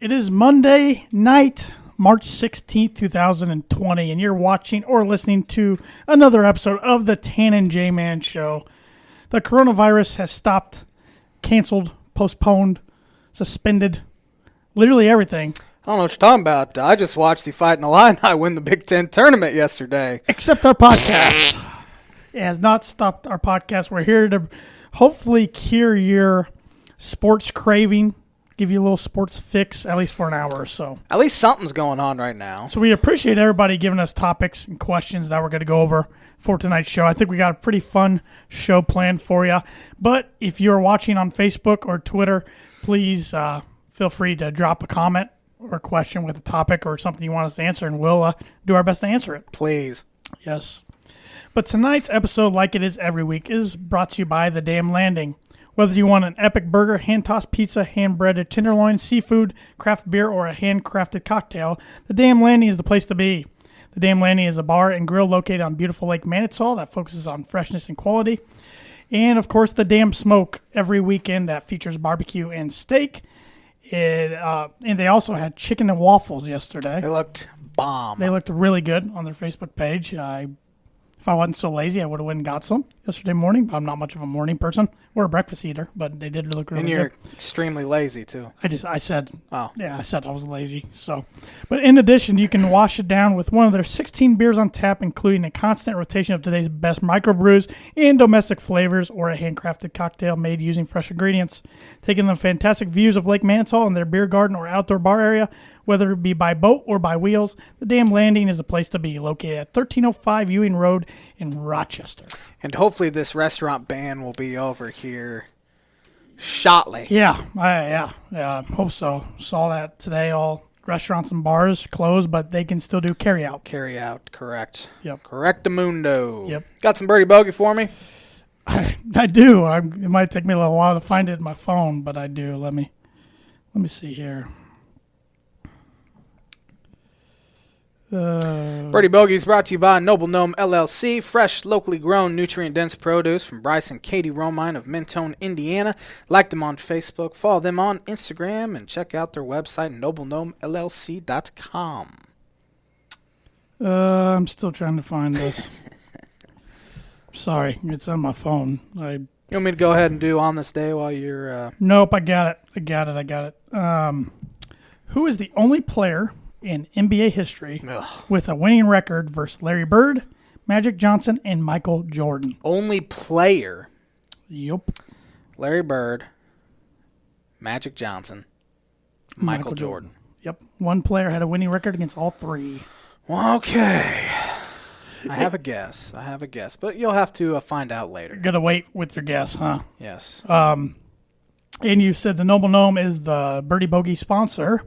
It is Monday night, March 16th, 2020, and you're watching or listening to another episode of the Tan and J-Man Show. The coronavirus has stopped, canceled, postponed, suspended, literally everything. I don't know what you're talking about. I just watched the Fighting Illini win the Big Ten tournament yesterday. Except our podcast. It has not stopped our podcast. We're here to hopefully cure your sports craving, give you a little sports fix, at least for an hour or so. At least something's going on right now. So we appreciate everybody giving us topics and questions that we're going to go over for tonight's show. I think we got a pretty fun show planned for you. But if you're watching on Facebook or Twitter, please feel free to drop a comment or a question with a topic or something you want us to answer, and we'll do our best to answer it. Please. Yes. But tonight's episode, like it is every week, is brought to you by The Damn Landing. Whether you want an epic burger, hand-tossed pizza, hand-breaded tenderloin, seafood, craft beer, or a handcrafted cocktail, The Damn Landing is the place to be. The Damn Landing is a bar and grill located on beautiful Lake Manitou that focuses on freshness and quality. And, of course, The Damn Smoke every weekend that features barbecue and steak. And they also had chicken and waffles yesterday. They looked bomb. They looked really good on their Facebook page. If I wasn't so lazy, I would have went and got some yesterday morning. I'm not much of a morning person or a breakfast eater, but they did look really good. And you're extremely lazy, too. I said I was lazy. So, but in addition, you can wash it down with one of their 16 beers on tap, including a constant rotation of today's best microbrews and domestic flavors, or a handcrafted cocktail made using fresh ingredients. Taking the fantastic views of Lake Manitou in their beer garden or outdoor bar area, whether it be by boat or by wheels, The Damn Landing is the place to be, located at 1305 Ewing Road in Rochester. And hopefully this restaurant ban will be over here shortly. Yeah, I hope so. Saw that today. All restaurants and bars closed, but they can still do carry-out. Carry-out, correct. Yep. Correctamundo. Yep. Got some Birdie Bogey for me? I do. It might take me a little while to find it in my phone, but I do. Let me see here. Birdie Bogey is brought to you by Noble Gnome LLC, fresh, locally grown, nutrient-dense produce from Bryce and Katie Romine of Mentone, Indiana. Like them on Facebook, follow them on Instagram, and check out their website, noblegnomellc.com. I'm still trying to find this. Sorry, it's on my phone. You want me to go ahead and do On This Day while you're... Nope, I got it. Who is the only player in NBA history with a winning record versus Larry Bird, Magic Johnson, and Michael Jordan? Only player. Yep. Larry Bird, Magic Johnson, Michael Jordan. Yep. One player had a winning record against all three. Okay. I have a guess, but you'll have to find out later. You're going to wait with your guess, huh? Yes. And you said the Noble Gnome is the Birdie Bogey sponsor.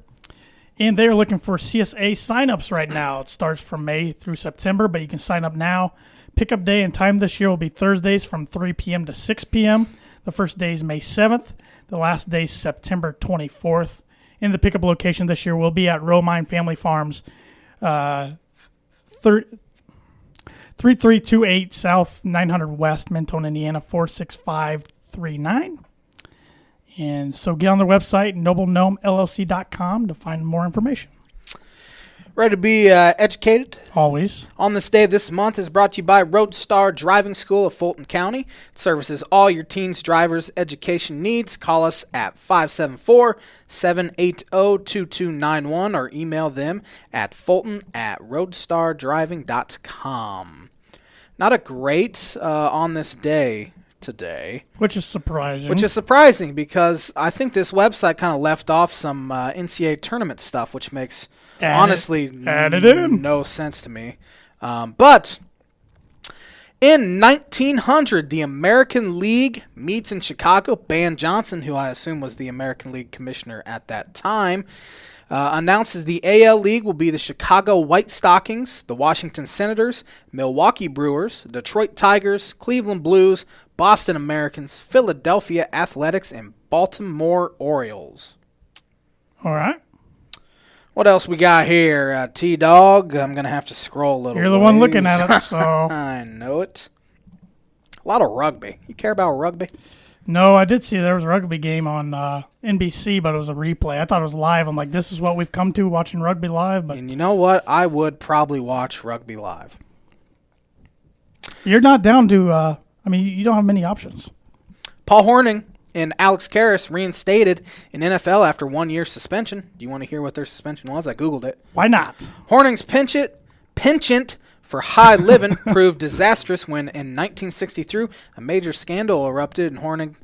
And they're looking for CSA signups right now. It starts from May through September, but you can sign up now. Pickup day and time this year will be Thursdays from 3 p.m. to 6 p.m. The first day is May 7th. The last day is September 24th. And the pickup location this year will be at Romine Family Farms, 3328 South 900 West, Mentone, Indiana, 46539. And so get on their website, noblegnomellc.com, to find more information. Ready to be educated? Always. On This Day this month is brought to you by Roadstar Driving School of Fulton County. It services all your teens' driver's education needs. Call us at 574-780-2291 or email them at fulton@roadstardriving.com. Not a great On This Day today. Which is surprising. Because I think this website kind of left off some NCAA tournament stuff, which makes, honestly, no sense to me. But in 1900, the American League meets in Chicago. Ban Johnson, who I assume was the American League commissioner at that time, announces the AL League will be the Chicago White Stockings, the Washington Senators, Milwaukee Brewers, Detroit Tigers, Cleveland Blues, Boston Americans, Philadelphia Athletics, and Baltimore Orioles. All right. What else we got here, T-Dog? I'm going to have to scroll a little You're the one looking at it, so. I know it. A lot of rugby. You care about rugby? No, I did see there was a rugby game on NBC, but it was a replay. I thought it was live. I'm like, this is what we've come to, watching rugby live. But And you know what? I would probably watch rugby live. you're not down to, you don't have many options. Paul Hornung and Alex Karras reinstated in NFL after 1 year suspension. Do you want to hear what their suspension was? I Googled it. Why not? Hornung's penchant for high living proved disastrous when, in 1963, a major scandal erupted and Hornung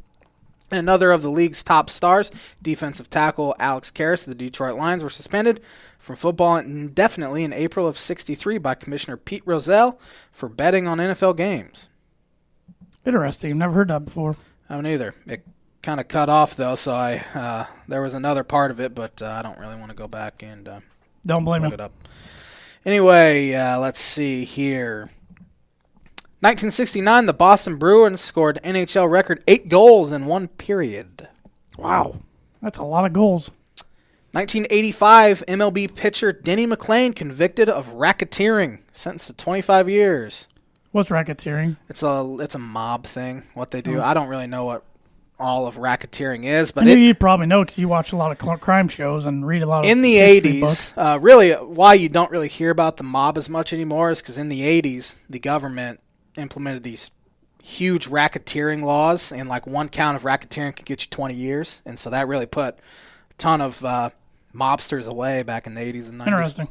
and another of the league's top stars, defensive tackle Alex Karras of the Detroit Lions, were suspended from football indefinitely in April of '63 by Commissioner Pete Rozelle for betting on NFL games. Interesting. I've never heard that before. I haven't either. It kind of cut off, though, so there was another part of it, but I don't really want to go back and Don't blame look him. it up. Anyway, let's see here. 1969, the Boston Bruins scored NHL record 8 goals in one period. Wow. That's a lot of goals. 1985, MLB pitcher Denny McLain convicted of racketeering, sentenced to 25 years. What's racketeering? It's a mob thing, what they do. I don't really know what all of racketeering is, but I knew you'd probably know because you watch a lot of crime shows and read a lot of in the history 80s, books. really why you don't really hear about the mob as much anymore is because in the 80s, the government implemented these huge racketeering laws, and like one count of racketeering could get you 20 years. And so that really put a ton of mobsters away back in the 80s and 90s. Interesting.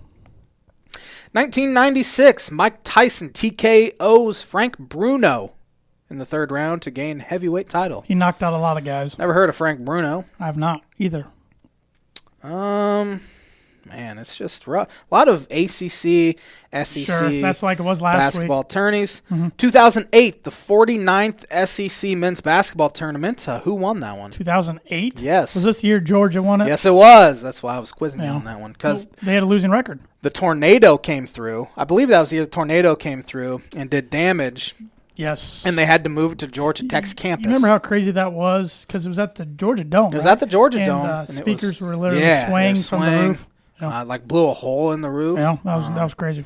1996, Mike Tyson TKO's Frank Bruno in the third round to gain heavyweight title. He knocked out a lot of guys. Never heard of Frank Bruno. I have not either. Man, it's just rough. A lot of ACC, SEC, Sure, that's like it was last basketball week. tourneys. 2008, the 49th SEC men's basketball tournament. Who won that one? 2008? Yes. Was this the year Georgia won it? Yes, it was. That's why I was quizzing you on that one. Because they had a losing record. the tornado came through. I believe that was the year the tornado came through and did damage. Yes. And they had to move it to Georgia Tech's campus. You remember how crazy that was? Because it was at the Georgia Dome. It was at the Georgia Dome. And and speakers were literally they swaying were from the swaying. roof. Yeah. Like blew a hole in the roof. Yeah, that was crazy.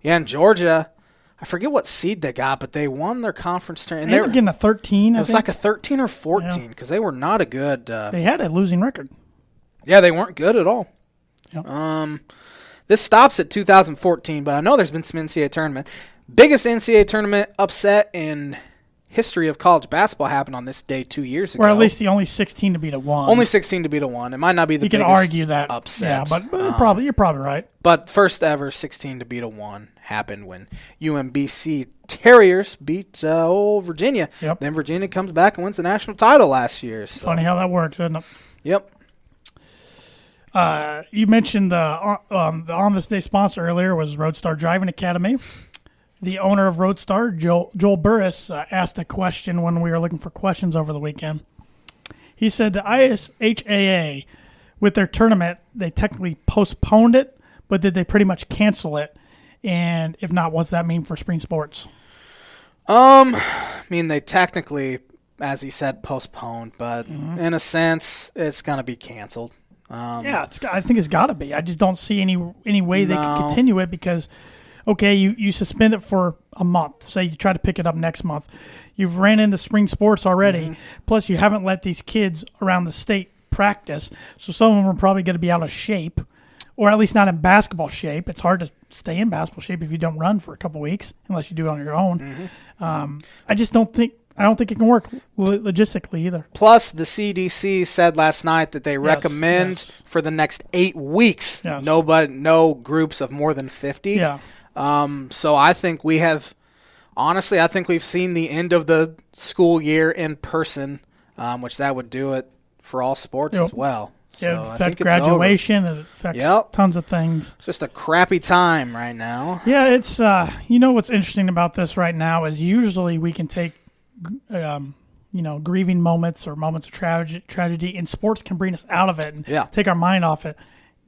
Yeah, and Georgia, I forget what seed they got, but they won their conference tournament. They were getting a 13, It was like a 13 or 14 because they were not a good. They had a losing record. Yeah, they weren't good at all. Yeah. This stops at 2014, but I know there's been some NCAA tournament. Biggest NCAA tournament upset in history of college basketball happened on this day 2 years ago. Or at least the only 16 to beat a 1. Only 16 to beat a 1. It might not be the you can biggest argue that upset. Yeah, but you're probably right. But first ever 16 to beat a 1 happened when UMBC Terriers beat Virginia. Yep. Then Virginia comes back and wins the national title last year. So. Funny how that works, isn't it? Yep. You mentioned the On This Day sponsor earlier was Roadstar Driving Academy. The owner of Roadstar, Joel Burris, asked a question when we were looking for questions over the weekend. He said the ISHAA, with their tournament, they technically postponed it, but did they pretty much cancel it? And if not, what's that mean for spring sports? I mean, they technically, as he said, postponed, but in a sense, it's going to be canceled. Yeah, I think it's got to be. I just don't see any way they can continue it because, okay, you suspend it for a month. Say you try to pick it up next month. You've ran into spring sports already. Plus, you haven't let these kids around the state practice. So some of them are probably going to be out of shape, or at least not in basketball shape. It's hard to stay in basketball shape if you don't run for a couple weeks, unless you do it on your own. I just don't think it can work logistically either. Plus, the CDC said last night that they recommend for the next 8 weeks, no groups of more than 50. Yeah. So I think I think we've seen the end of the school year in person, which that would do it for all sports as well. So it affects graduation. It affects tons of things. It's just a crappy time right now. Yeah, it's what's interesting about this right now is usually we can take grieving moments or moments of tragedy, and sports can bring us out of it and take our mind off it.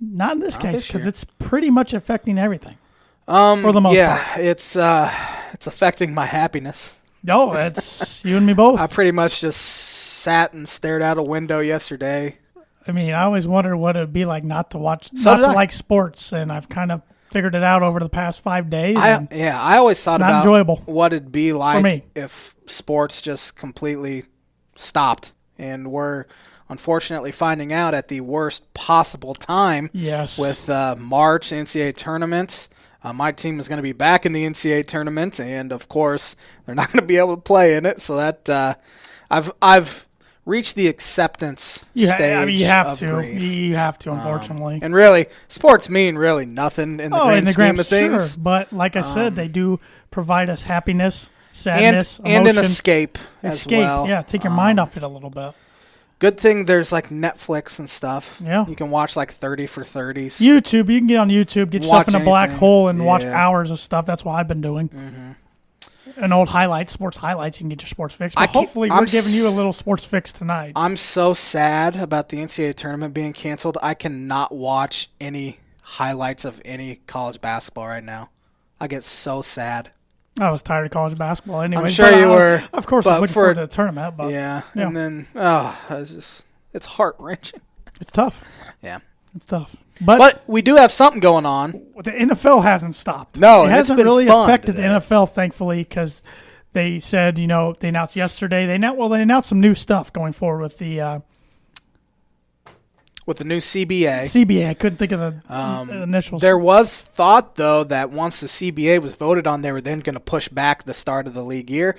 Not in this case because it's pretty much affecting everything. For the most part. It's affecting my happiness. No, it's you and me both. I pretty much just sat and stared out a window yesterday. I mean, I always wondered what it would be like not to like sports, and I've kind of figured it out over the past 5 days. I always thought about enjoyable what it'd be like for me if sports just completely stopped, and we're unfortunately finding out at the worst possible time. Yes. With March NCAA tournament. My team is going to be back in the NCAA tournament, and of course they're not going to be able to play in it. So that I've reached the acceptance stage. You have of to. grief. You have to, unfortunately. And really, sports mean really nothing in the grand scheme of things. Sure. But like I said, they do provide us happiness, sadness, and emotion, an escape as well. Yeah, take your mind off it a little bit. Good thing there's like Netflix and stuff. Yeah. You can watch like 30 for 30s. YouTube, you can get on YouTube, get yourself in a black hole and watch hours of stuff. That's what I've been doing. Mm-hmm. And old highlights, sports highlights, you can get your sports fix. But hopefully we're giving you a little sports fix tonight. I'm so sad about the NCAA tournament being canceled. I cannot watch any highlights of any college basketball right now. I get so sad. I was tired of college basketball anyway. I'm sure you were. Of course, I was looking forward to the tournament. But yeah, and then it's heart-wrenching. It's tough. Yeah. It's tough. But we do have something going on. The NFL hasn't stopped. No, it hasn't been really fun affected today. the NFL, thankfully, because they said, they announced yesterday. They announced some new stuff going forward with the new CBA. CBA, I couldn't think of the initials. There was thought, though, that once the CBA was voted on, they were then going to push back the start of the league year.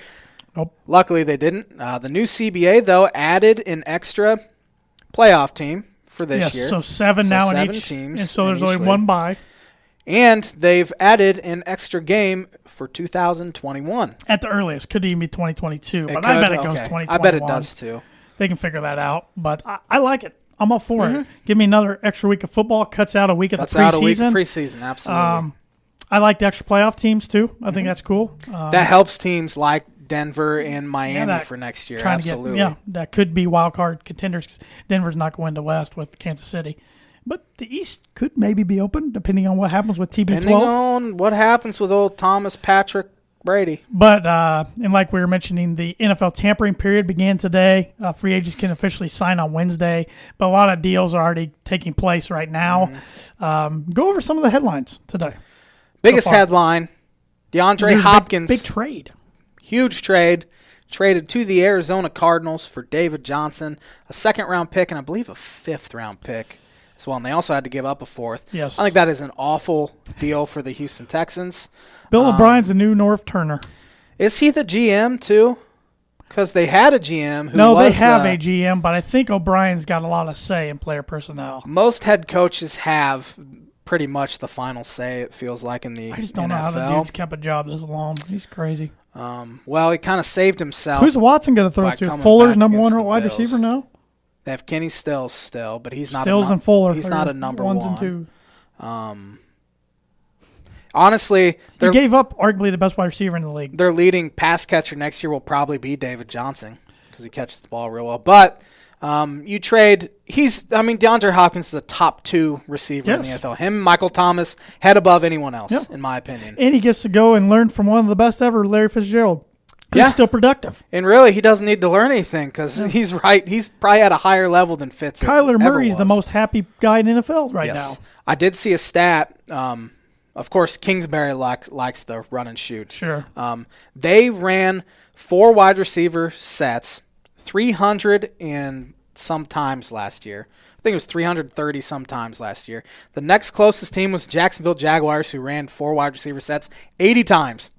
Nope. Luckily, they didn't. The new CBA, though, added an extra playoff team for this year. So seven now in each teams. And so there's only one bye. And they've added an extra game for 2021. At the earliest. Could even be 2022. But I bet it goes 2021. I bet it does, too. They can figure that out. But I like it. I'm all for it. Give me another extra week of football. Cuts out a week of the preseason. Cuts out a week of preseason, absolutely. I like the extra playoff teams, too. I think that's cool. That helps teams like Denver and Miami for next year, absolutely. That could be wild card contenders because Denver's not going to West with Kansas City. But the East could maybe be open depending on what happens with TB12. Depending on what happens with old Thomas Patrick Brady. But, and like we were mentioning, the NFL tampering period began today. Free agents can officially sign on Wednesday, but a lot of deals are already taking place right now. Go over some of the headlines today. Biggest headline, DeAndre Hopkins. Big trade. Huge trade. Traded to the Arizona Cardinals for David Johnson, a second-round pick, and I believe a fifth-round pick as well. And they also had to give up a fourth. Yes. I think that is an awful deal for the Houston Texans. Bill O'Brien's the new North Turner. Is he the GM, too? Because they had a GM who they have a GM, but I think O'Brien's got a lot of say in player personnel. Most head coaches have pretty much the final say, it feels like, in the NFL. I just don't know how the dude's kept a job this long. He's crazy. Well, he kind of saved himself. Who's Watson going to throw to? Fuller's number one wide receiver now? They have Kenny Stills still, but he's not. Stills and Fuller. He's not a number ones one. And two. Honestly, he gave up arguably the best wide receiver in the league. Their leading pass catcher next year will probably be David Johnson because he catches the ball real well. But you trade. DeAndre Hopkins is a top 2 receiver in the NFL. Him, Michael Thomas, head above anyone else, in my opinion. And he gets to go and learn from one of the best ever, Larry Fitzgerald. He's still productive. And really, he doesn't need to learn anything because he's right. He's probably at a higher level than Fitz. Kyler Murray's the most happy guy in the NFL right now. I did see a stat. Of course, Kingsbury likes the run and shoot. Sure. They ran 4 wide receiver sets, 300 and some times last year. I think it was 330 sometimes last year. The next closest team was Jacksonville Jaguars, who ran 4 wide receiver sets 80 times.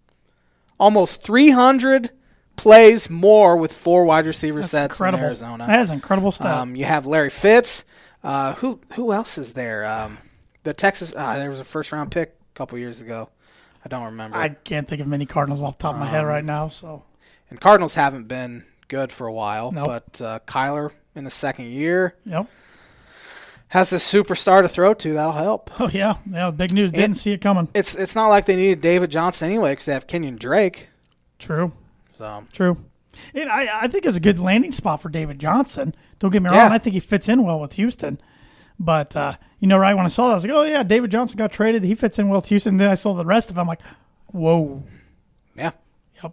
Almost 300 plays more with 4 wide receiver sets in Arizona. That is incredible stuff. You have Larry Fitz. Who else is there? The Texas. There was a first-round pick a couple years ago. I don't remember. I can't think of many Cardinals off the top of my head right now. And Cardinals haven't been good for a while. Nope. But Kyler in the second year. Yep. Has this superstar to throw to. That'll help. Oh, yeah. Big news. Didn't see it coming. It's not like they needed David Johnson anyway because they have Kenyon Drake. True. So True. And I think it's a good landing spot for David Johnson. Don't get me wrong. I think he fits in well with Houston. But, right when I saw that, I was like, oh, yeah, David Johnson got traded. He fits in well with Houston. And then I saw the rest of it. I'm like, whoa. Yeah. Yep.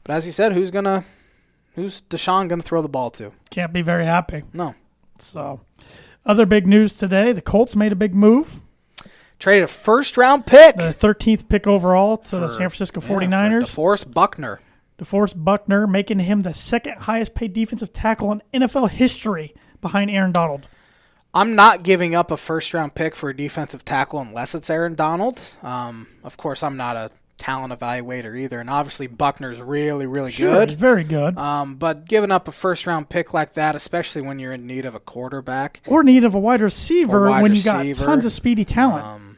But as you said, who's Deshaun going to throw the ball to? Can't be very happy. No. So, other big news today, the Colts made a big move. Traded a first-round pick. The 13th pick overall to the San Francisco 49ers. DeForest Buckner. DeForest Buckner, making him the second highest paid defensive tackle in NFL history behind Aaron Donald. I'm not giving up a first-round pick for a defensive tackle unless it's Aaron Donald. Of course, I'm not a talent evaluator either, and obviously Buckner's really, really good. He's very good. But giving up a first-round pick like that, especially when you're in need of a quarterback. Or need of a wide receiver when you got tons of speedy talent.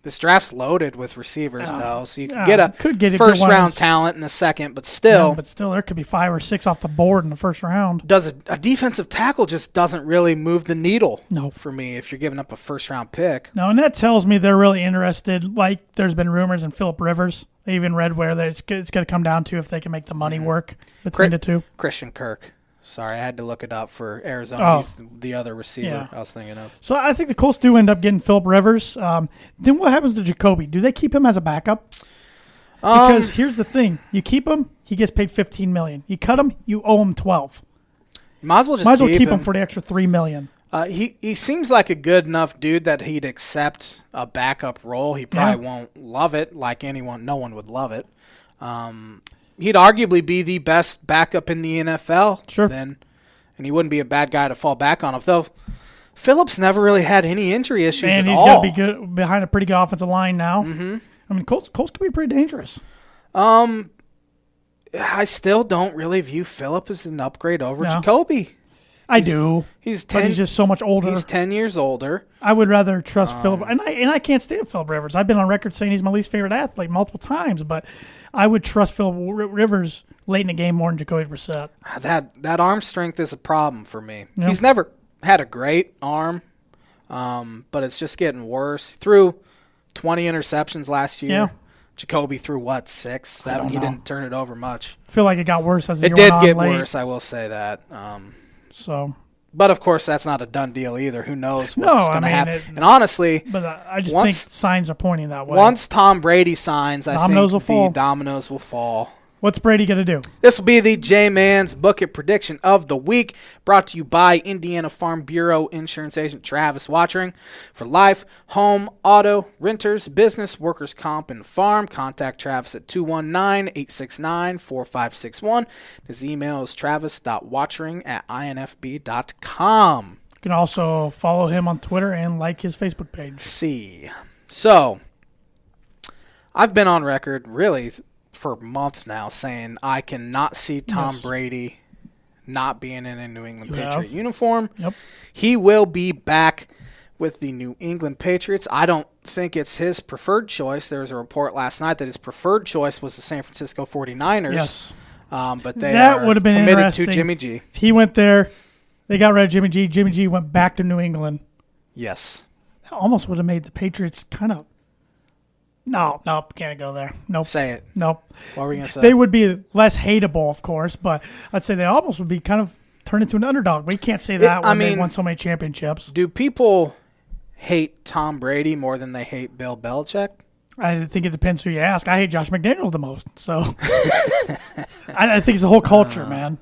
This draft's loaded with receivers, though, so you could get a first-round talent in the second, but still. There could be 5 or 6 off the board in the first round. Does a defensive tackle just doesn't really move the needle for me if you're giving up a first-round pick. No, and that tells me they're really interested. Like, there's been rumors in Phillip Rivers. They even read where it's going to come down to if they can make the money work between the two. Christian Kirk. Sorry, I had to look it up for Arizona. He's the other receiver I was thinking of. So I think the Colts do end up getting Phillip Rivers. Then what happens to Jacoby? Do they keep him as a backup? Because here's the thing. You keep him, he gets paid $15 million. You cut him, you owe him $12 million. You might as well just keep him for the extra $3 million. He seems like a good enough dude that he'd accept a backup role. He probably won't love it like no one would love it. He'd arguably be the best backup in the NFL then, and he wouldn't be a bad guy to fall back on. Though Phillips never really had any injury issues at all. And he's got to be good behind a pretty good offensive line now. Mm-hmm. I mean, Colts could be pretty dangerous. I still don't really view Phillip as an upgrade over Jacoby. I do. He's 10. But he's just so much older. He's 10 years older. I would rather trust Phillip, and I can't stand Phillip Rivers. I've been on record saying he's my least favorite athlete multiple times, but I would trust Phillip Rivers late in the game more than Jacoby Brissett. That arm strength is a problem for me. Yep. He's never had a great arm, but it's just getting worse. He threw 20 interceptions last year. Yeah. Jacoby threw, 6, 7? He didn't turn it over much. I feel like it got worse as the year went on. It did get late. worse, I will say that. But of course, that's not a done deal either. Who knows what's going to happen? And honestly, I just think signs are pointing that way. Once Tom Brady signs, I think the dominoes will fall. What's Brady going to do? This will be the J-Man's Bucket Prediction of the Week, brought to you by Indiana Farm Bureau Insurance Agent Travis Watchering. For life, home, auto, renters, business, workers' comp, and farm, contact Travis at 219-869-4561. His email is travis.watchering@infb.com. You can also follow him on Twitter and like his Facebook page. So, I've been on record, really, for months now saying I cannot see Tom Brady not being in a New England Patriot uniform. Yep. He will be back with the New England Patriots. I don't think it's his preferred choice. There was a report last night that his preferred choice was the San Francisco 49ers. Yes. But they that would have been committed interesting. to Jimmy G. If he went there, they got rid of Jimmy G. Jimmy G went back to New England. Yes. That almost would have made the Patriots kind of... Nope, can't go there. Nope. Say it. Nope. What were we going to say? They would be less hateable, of course, but I'd say they almost would be kind of turned into an underdog. But you can't say that when they won so many championships. Do people hate Tom Brady more than they hate Bill Belichick? I think it depends who you ask. I hate Josh McDaniels the most, so I think it's the whole culture, man.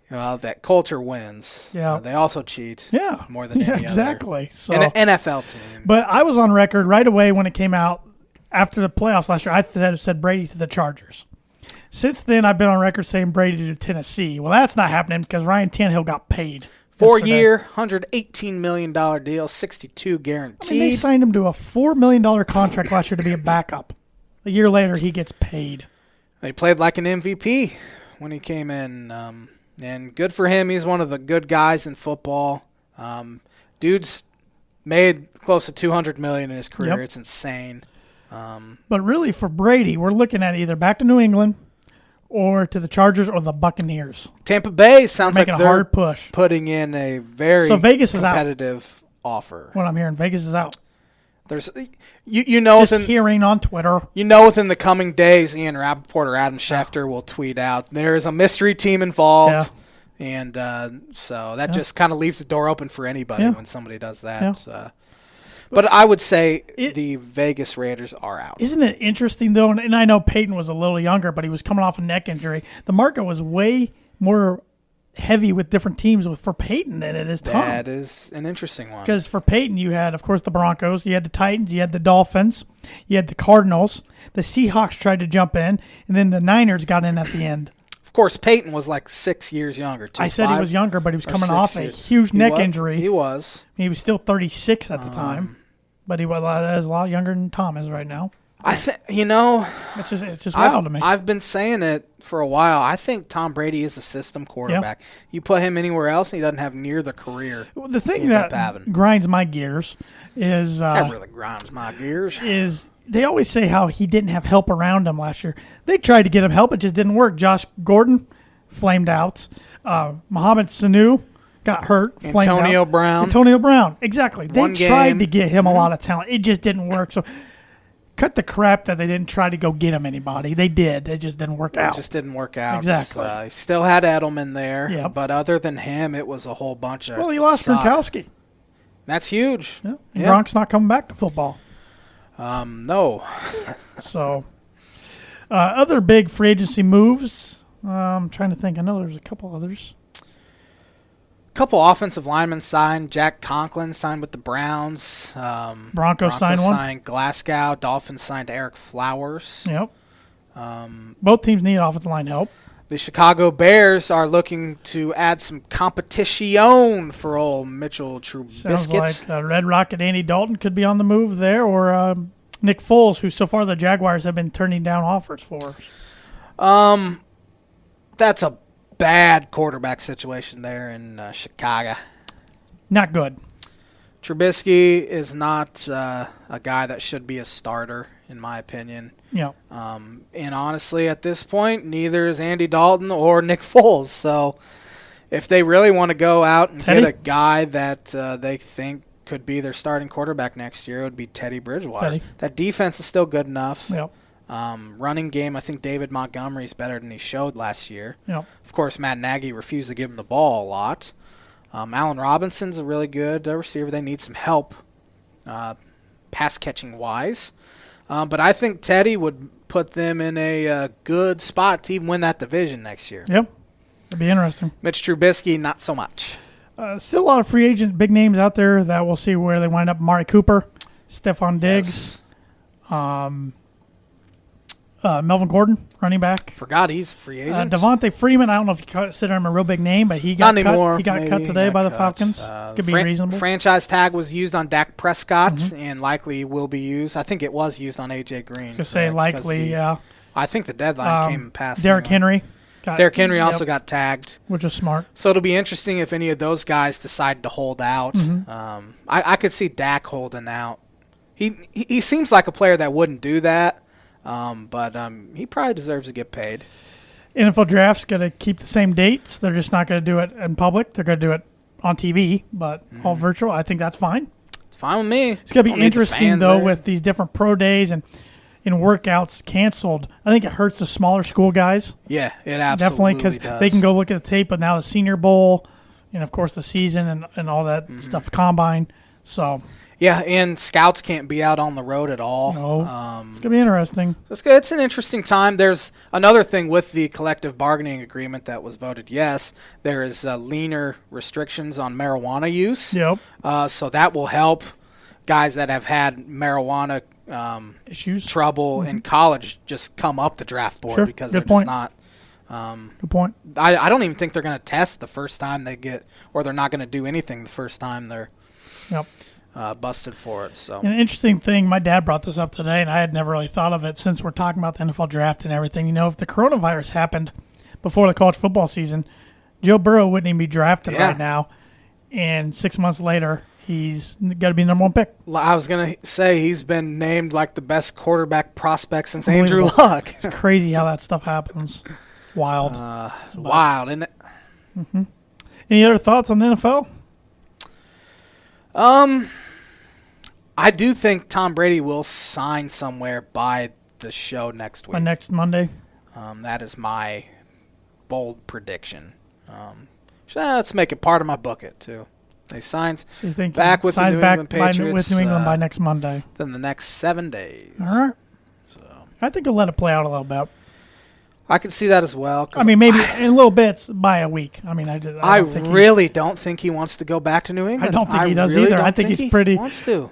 Well, that culture wins. Yeah. They also cheat. Yeah. More than any exactly. other So, NFL team. But I was on record right away when it came out after the playoffs last year. I said Brady to the Chargers. Since then, I've been on record saying Brady to Tennessee. Well, that's not happening because Ryan Tannehill got paid. 4-year, $118 million deal, $62 guaranteed. They signed him to a $4 million contract last year to be a backup. A year later, he gets paid. He played like an MVP when he came in. And good for him. He's one of the good guys in football. Dude's made close to $200 million in his career. Yep. It's insane. But really, for Brady, we're looking at either back to New England or to the Chargers or the Buccaneers. Tampa Bay sounds like they're a hard push. Putting in a very Vegas competitive offer. What I'm hearing, Vegas is out. There's, just hearing on Twitter. Within the coming days, Ian Rappaport or Adam Schefter will tweet out there is a mystery team involved, and so that just kind of leaves the door open for anybody when somebody does that. Yeah. But I would say the Vegas Raiders are out. Isn't it interesting though? And I know Peyton was a little younger, but he was coming off a neck injury. The market was way more heavy with different teams for Peyton than it is Tom. That is an interesting one. Because for Peyton, you had, of course, the Broncos, you had the Titans, you had the Dolphins, you had the Cardinals, the Seahawks tried to jump in, and then the Niners got in at the end. Of course, Peyton was like 6 years younger, too. I said he was younger, but he was coming off a huge neck injury. He was. He was still 36 at the time, but he was a lot younger than Tom is right now. I think, it's just wild to me. I've been saying it for a while. I think Tom Brady is a system quarterback. Yep. You put him anywhere else, and he doesn't have near the career. Well, the thing that grinds my gears is that really grinds my gears. Is they always say how he didn't have help around him last year. They tried to get him help, it just didn't work. Josh Gordon flamed out. Mohamed Sanu got hurt. Antonio Brown, exactly. They tried to get him a lot of talent. It just didn't work. So cut the crap that they didn't try to go get him anybody. They did. It just didn't work out. It just didn't work out. Exactly. He still had Edelman there. Yep. But other than him, it was a whole bunch of he lost Gronkowski. That's huge. Yeah. Gronk's not coming back to football. No. So, other big free agency moves. I'm trying to think. I know there's a couple others. Couple offensive linemen signed. Jack Conklin signed with the Browns. Broncos signed one. Signed Glasgow. Dolphins signed Eric Flowers. Yep. Both teams need offensive line help. The Chicago Bears are looking to add some competition for old Mitchell Trubisky. Sounds like Red Rocket Andy Dalton could be on the move there, or Nick Foles, who so far the Jaguars have been turning down offers for. That's a bad quarterback situation there in Chicago. Not good. Trubisky is not a guy that should be a starter, in my opinion. Yeah. And honestly, at this point, neither is Andy Dalton or Nick Foles. So if they really want to go out and get a guy that they think could be their starting quarterback next year, it would be Teddy Bridgewater. That defense is still good enough. Yep. Running game, I think David Montgomery's better than he showed last year. Yep. Of course, Matt Nagy refused to give him the ball a lot. Allen Robinson's a really good receiver. They need some help pass-catching wise. But I think Teddy would put them in a good spot to even win that division next year. Yep. That'd be interesting. Mitch Trubisky, not so much. Still a lot of free agent big names out there that we'll see where they wind up. Amari Cooper, Stephon Diggs, Melvin Gordon, running back. Forgot he's a free agent. Devontae Freeman, I don't know if you consider him a real big name, but he got not anymore. He got cut today by the Falcons. Could be reasonable. Franchise tag was used on Dak Prescott and likely will be used. I think it was used on A.J. Green. Just say likely, yeah. I think the deadline came past. Derrick Henry. Derrick Henry also got tagged. Which is smart. So it'll be interesting if any of those guys decide to hold out. I could see Dak holding out. He seems like a player that wouldn't do that. But he probably deserves to get paid. NFL Draft's going to keep the same dates. They're just not going to do it in public. They're going to do it on TV, but all virtual. I think that's fine. It's fine with me. It's going to be interesting, though, with these different pro days and workouts canceled. I think it hurts the smaller school guys. Yeah, it absolutely does. Because they can go look at the tape, but now the Senior Bowl and, of course, the season and all that stuff, combine. So... Yeah, and scouts can't be out on the road at all. No, it's going to be interesting. It's good. It's an interesting time. There's another thing with the collective bargaining agreement that was voted yes. There is leaner restrictions on marijuana use. Yep. So that will help guys that have had marijuana issues, trouble in college just come up the draft board because they're just not. Good point. I don't even think they're going to test the first time they get, or they're not going to do anything the first time they're. Yep. Busted for it. So an interesting thing, my dad brought this up today, and I had never really thought of it since we're talking about the NFL draft and everything. You know, if the coronavirus happened before the college football season, Joe Burrow wouldn't even be drafted right now, and 6 months later, he's got to be number one pick. I was going to say he's been named like the best quarterback prospect since Andrew Luck. It's crazy how that stuff happens. Wild. Wild, isn't it? Mm-hmm. Any other thoughts on the NFL? I do think Tom Brady will sign somewhere by the show next week. By next Monday? That is my bold prediction. Let's make it part of my bucket, too. He signs back with the New England Patriots. With New England by next Monday. Then the next 7 days. All right. So I think he'll let it play out a little bit. I could see that as well. I mean, maybe in little bits by a week. I mean, I really don't think he wants to go back to New England. I don't think he does either. I think he's pretty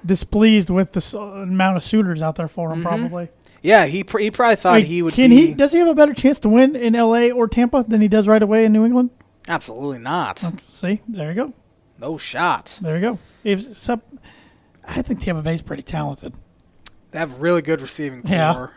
displeased with the amount of suitors out there for him, probably. Yeah, he probably thought he would be. Does he have a better chance to win in L.A. or Tampa than he does right away in New England? Absolutely not. See, there you go. No shot. There you go. I think Tampa Bay's pretty talented. They have really good receiving core.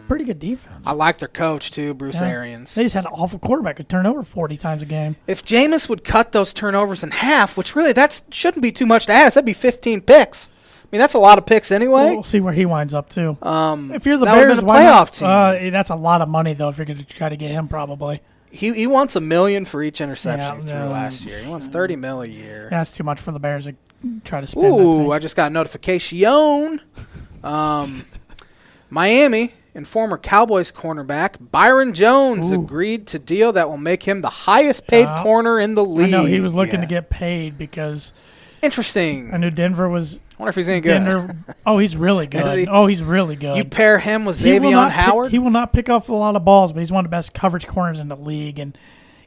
Pretty good defense. I like their coach, too, Bruce Arians. They just had an awful quarterback who turned over 40 times a game. If Jameis would cut those turnovers in half, which really that shouldn't be too much to ask, that'd be 15 picks. I mean, that's a lot of picks anyway. We'll see where he winds up, too. If you're the that Bears, a playoff team. That's a lot of money, though, if you're going to try to get him, probably. He wants $1 million for each interception he threw last year. He wants $30 million a year. That's too much for the Bears to try to spend. Ooh, I just got a notification. Miami and former Cowboys cornerback Byron Jones agreed to deal that will make him the highest paid corner in the league. I know he was looking to get paid because. Interesting. I knew Denver was. I wonder if he's any good. He's really good. He's really good. You pair him with Xavier Howard. He will not pick up a lot of balls, but he's one of the best coverage corners in the league. And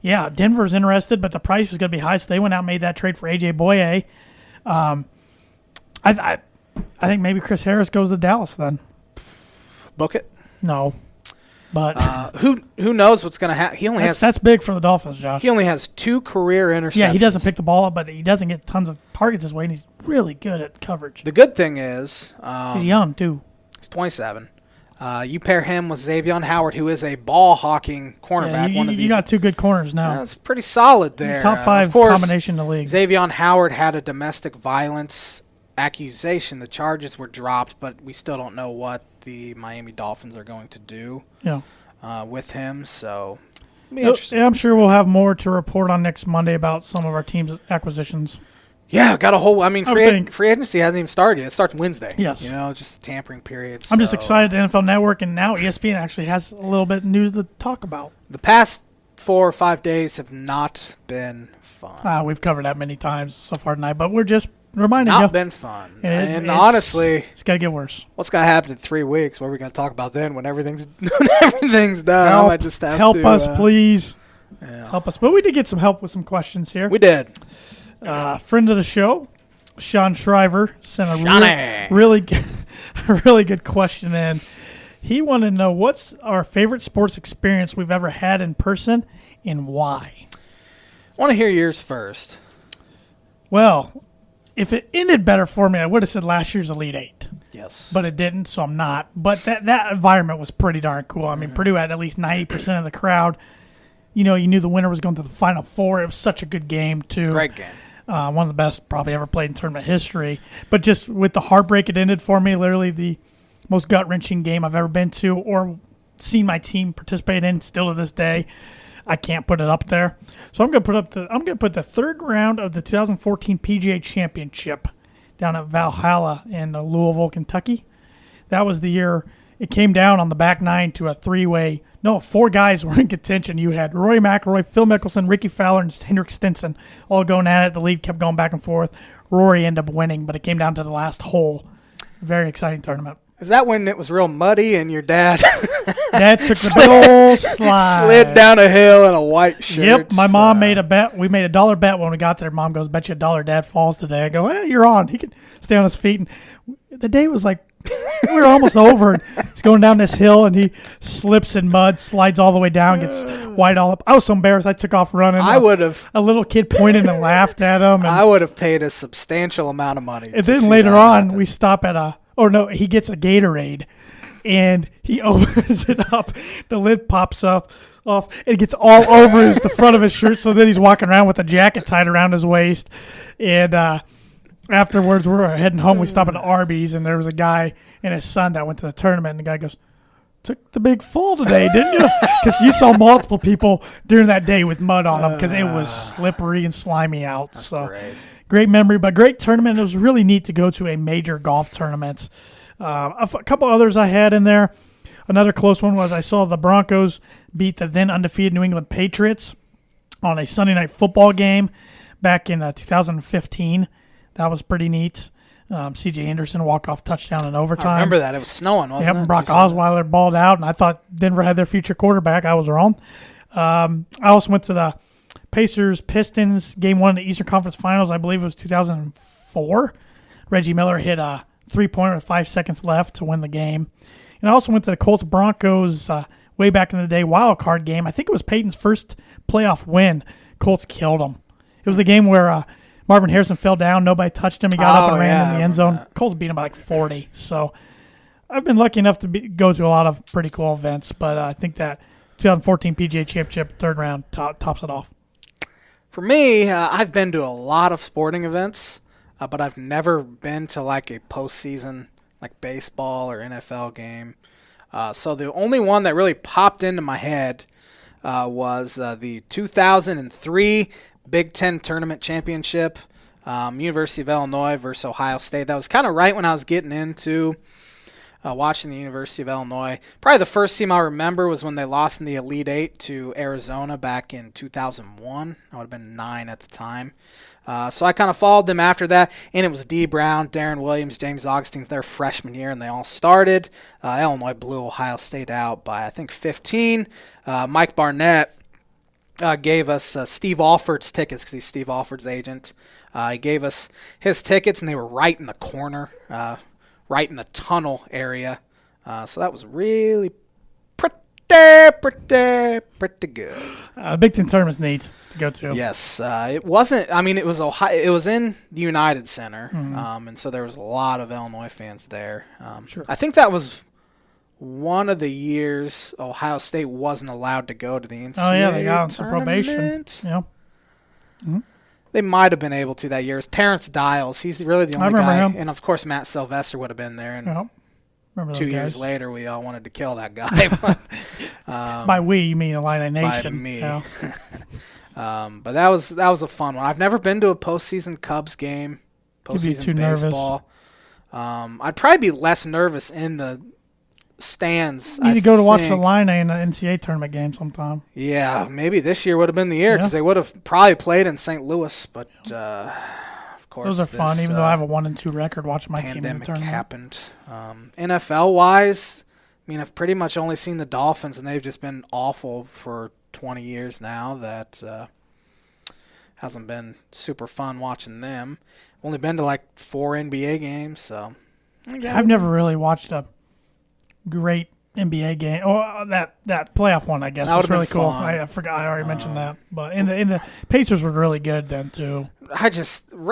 yeah, Denver's interested, but the price was going to be high, so they went out and made that trade for A.J. Boye. I think maybe Chris Harris goes to Dallas then. Book it? No. But who knows what's going to happen? That's big for the Dolphins, Josh. He only has 2 career interceptions. Yeah, he doesn't pick the ball up, but he doesn't get tons of targets his way, and he's really good at coverage. The good thing is he's young too. He's 27. You pair him with Xavier Howard, who is a ball-hawking cornerback. Yeah, you got 2 good corners now. That's pretty solid there. Top 5 combination in the league. Xavier Howard had a domestic violence accusation. The charges were dropped, but we still don't know what the Miami Dolphins are going to do with him. So, it'll be interesting. I'm sure we'll have more to report on next Monday about some of our team's acquisitions. Yeah, got a whole. I mean, free agency hasn't even started yet. It starts Wednesday. Yes, just the tampering period. I'm just excited. The NFL Network and now ESPN actually has a little bit of news to talk about. The past 4 or 5 days have not been fun. We've covered that many times so far tonight, but we're just reminding you. Not been fun. And honestly, it's got to get worse. What's going to happen in 3 weeks? What are we going to talk about then when everything's done? Help, I might just have help to, us, please. Yeah. Help us. But we did get some help with some questions here. We did. Friend of the show, Sean Shriver, sent a really good question in. He wanted to know what's our favorite sports experience we've ever had in person and why. I want to hear yours first. Well, if it ended better for me, I would have said last year's Elite Eight. Yes. But it didn't, so I'm not. But that environment was pretty darn cool. I mean, Purdue had at least 90% of the crowd. You knew the winner was going to the Final Four. It was such a good game, too. Great game. One of the best probably ever played in tournament history. But just with the heartbreak it ended for me, literally the most gut-wrenching game I've ever been to or seen my team participate in still to this day. I can't put it up there. So I'm going to put the third round of the 2014 PGA Championship down at Valhalla in Louisville, Kentucky. That was the year it came down on the back nine to a 3-way. No, 4 guys were in contention. You had Rory McIlroy, Phil Mickelson, Ricky Fowler, and Hendrik Stenson all going at it. The lead kept going back and forth. Rory ended up winning, but it came down to the last hole. Very exciting tournament. Is that when it was real muddy and your dad Dad took the big old slide. Slid down a hill in a white shirt? Yep, my mom made a bet. We made $1 bet when we got there. Mom goes, bet you $1 Dad falls today. I go, you're on. He can stay on his feet. And the day was like, we were almost over. He's going down this hill, and he slips in mud, slides all the way down, gets white all up. I was so embarrassed. I took off running. I would have. A little kid pointed and laughed at him. And I would have paid a substantial amount of money. And then later on, we stop at he gets a Gatorade, and he opens it up. The lid pops off. It gets all over the front of his shirt, so then he's walking around with a jacket tied around his waist. And afterwards, we're heading home. We stop at Arby's, and there was a guy and his son that went to the tournament, and the guy goes, took the big fall today, didn't you? Because you saw multiple people during that day with mud on them because it was slippery and slimy out. That's so great memory, but great tournament. It was really neat to go to a major golf tournament. A couple others I had in there. Another close one was I saw the Broncos beat the then undefeated New England Patriots on a Sunday night football game back in 2015. That was pretty neat. C.J. Anderson walk-off touchdown in overtime. I remember that. It was snowing, wasn't it? Yep, Brock Osweiler balled out, and I thought Denver had their future quarterback. I was wrong. I also went to the Pacers-Pistons Game 1 of the Eastern Conference Finals. I believe it was 2004. Reggie Miller hit a three-pointer with 5 seconds left to win the game. And I also went to the Colts-Broncos way back in the day wild card game. I think it was Peyton's first playoff win. Colts killed them. It was the game where Marvin Harrison fell down. Nobody touched him. He got up and ran in the end zone. Colts beat him by like 40. So I've been lucky enough to go to a lot of pretty cool events, but I think that 2014 PGA Championship third round tops it off. For me, I've been to a lot of sporting events, but I've never been to like a postseason like baseball or NFL game. So the only one that really popped into my head was the 2003 Big Ten Tournament Championship, University of Illinois versus Ohio State. That was kind of right when I was getting into watching the University of Illinois. Probably the first team I remember was when they lost in the Elite Eight to Arizona back in 2001. I would have been 9 at the time. So I kind of followed them after that, and it was Dee Brown, Darren Williams, James Augustine, their freshman year, and they all started. Illinois blew Ohio State out by, I think, 15. Mike Barnett gave us Steve Alford's tickets because he's Steve Alford's agent. He gave us his tickets, and they were right in the corner, right in the tunnel area. So that was really pretty good. Big Ten tournament's neat to go to. Yes, it wasn't. I mean, it was Ohio. It was in the United Center, and so there was a lot of Illinois fans there. Sure. I think that was one of the years Ohio State wasn't allowed to go to the NCAA. Oh yeah, they got on some tournament. probation. Yeah. Mm-hmm. They might have been able to that year. It's Terrence Dials. He's really the only guy. Him. And, of course, Matt Sylvester would have been there. And remember 2 years later, we all wanted to kill that guy. By we, you mean Illini Nation. By me. Yeah. But that was a fun one. I've never been to a postseason Cubs game, postseason baseball. I'd probably be less nervous in the stands. You need to go to watch the Illini in the NCAA tournament game sometime. Yeah, maybe this year would have been the year because they would have probably played in St. Louis. But of course, those are fun. Even though I have a 1-2 record, watching my team in the tournament. Happened. NFL wise, I mean, I've pretty much only seen the Dolphins, and they've just been awful for 20 years now. That hasn't been super fun watching them. I've only been to like 4 NBA games, so I've never really watched a great NBA game. Oh, that playoff one, I guess, was really cool. I forgot. I already mentioned that. But in the Pacers were really good then too.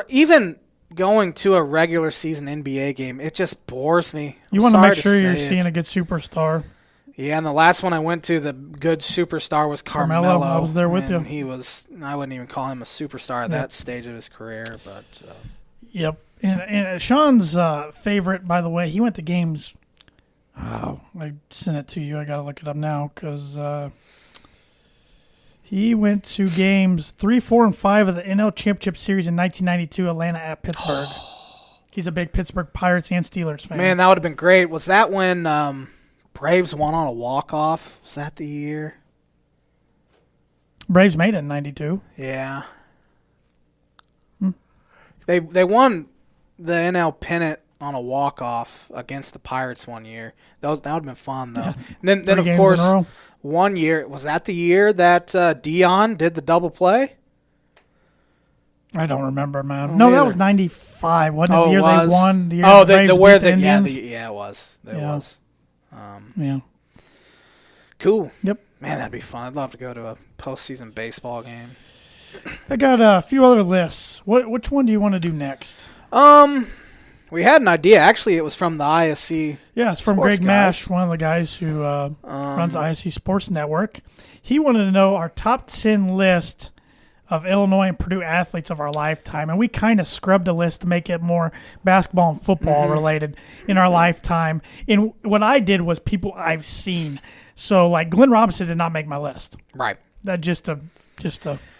Even going to a regular season NBA game, it just bores me. You want to make sure you're seeing a good superstar. Yeah, and the last one I went to, the good superstar was Carmelo. I was there with you. I wouldn't even call him a superstar at that stage of his career. But Yep. And Sean's favorite, by the way, he went to games. Oh, I sent it to you. I got to look it up now because he went to games 3, 4, and 5 of the NL Championship Series in 1992, Atlanta at Pittsburgh. He's a big Pittsburgh Pirates and Steelers fan. Man, that would have been great. Was that when Braves won on a walk-off? Was that the year? Braves made it in 92. Yeah. They won the NL pennant on a walk-off against the Pirates one year. That would have been fun, though. Yeah. Then of course, one year, was that the year that Dion did the double play? I don't remember, man. No, that was 95. Wasn't it the year they won? The year it was. It was. Yeah. Cool. Yep. Man, that'd be fun. I'd love to go to a postseason baseball game. I got a few other lists. Which one do you want to do next? We had an idea. Actually, it was from the ISC. Yeah, it's from Greg Mash, one of the guys who runs ISC Sports Network. He wanted to know our top 10 list of Illinois and Purdue athletes of our lifetime, and we kind of scrubbed a list to make it more basketball and football related in our lifetime. And what I did was people I've seen. So, like, Glenn Robinson did not make my list. Right. That just to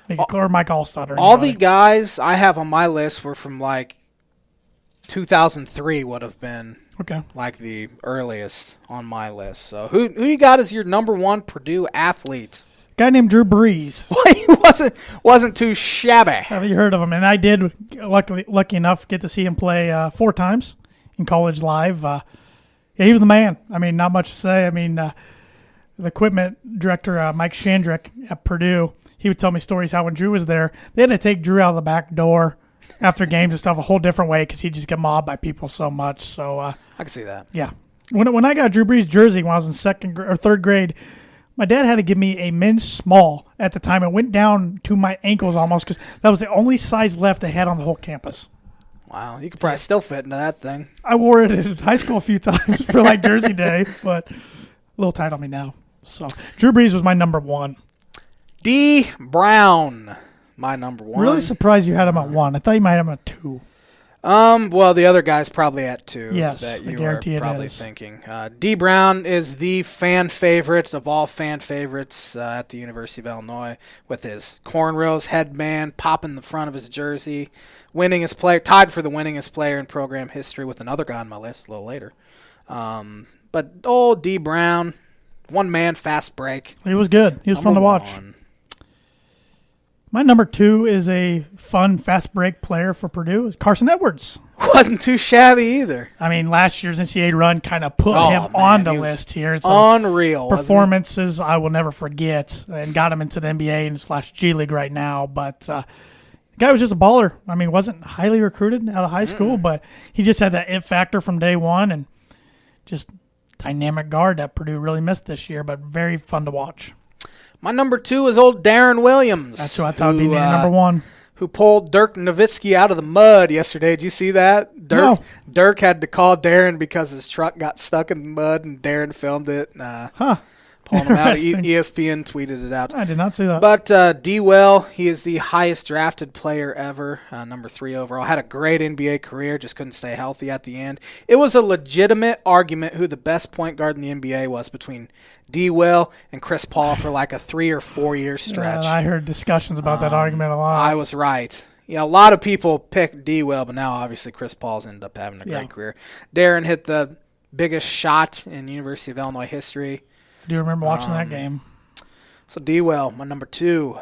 make it clear, Mike Allstott. All the guys I have on my list were from, like, 2003 would have been like the earliest on my list. So who you got as your number one Purdue athlete? guy named Drew Brees. He wasn't too shabby. Have you heard of him? And I did, lucky enough, get to see him play 4 times in college live. Yeah, he was the man. I mean, not much to say. I mean, the equipment director, Mike Shandrick at Purdue, he would tell me stories how when Drew was there, they had to take Drew out of the back door after games and stuff a whole different way because he'd just get mobbed by people so much. So I can see that. Yeah. When I got Drew Brees' jersey when I was in 2nd or 3rd grade, my dad had to give me a men's small at the time. It went down to my ankles almost because that was the only size left they had on the whole campus. Wow, you could probably still fit into that thing. I wore it in high school a few times for like Jersey Day, but a little tight on me now. So Drew Brees was my number 1. D. Brown, my number 1. Really surprised you had him at 1. I thought you might have him at 2. Well, the other guy's probably at 2. Yes, that I you guarantee are it probably is. thinking. D. Brown is the fan favorite of all fan favorites at the University of Illinois, with his cornrows, headband, popping the front of his jersey, tied for the winningest player in program history with another guy on my list a little later. But old D. Brown, one man, fast break. He was good. He was fun to watch. 1. My number 2 is a fun, fast break player for Purdue. It's Carson Edwards. Wasn't too shabby either. I mean, last year's NCAA run kind of put him on the list here. It's unreal. Performances I will never forget, and got him into the NBA and / G League right now. But the guy was just a baller. I mean, wasn't highly recruited out of high school, but he just had that it factor from day one, and just dynamic guard that Purdue really missed this year, but very fun to watch. My number 2 is old Darren Williams. That's who I thought would be number 1. Who pulled Dirk Nowitzki out of the mud yesterday. Did you see that? Dirk had to call Darren because his truck got stuck in the mud, and Darren filmed it. Pulling him out. ESPN tweeted it out. I did not see that. But D-Well, he is the highest drafted player ever, number 3 overall. Had a great NBA career, just couldn't stay healthy at the end. It was a legitimate argument who the best point guard in the NBA was between D-Well and Chris Paul for like a 3 or 4 year stretch. I heard discussions about that argument a lot. I was right. A lot of people picked D-Well, but now obviously Chris Paul's ended up having a great career. Darren hit the biggest shot in University of Illinois history. I do remember watching that game. So D-Well, my number 2.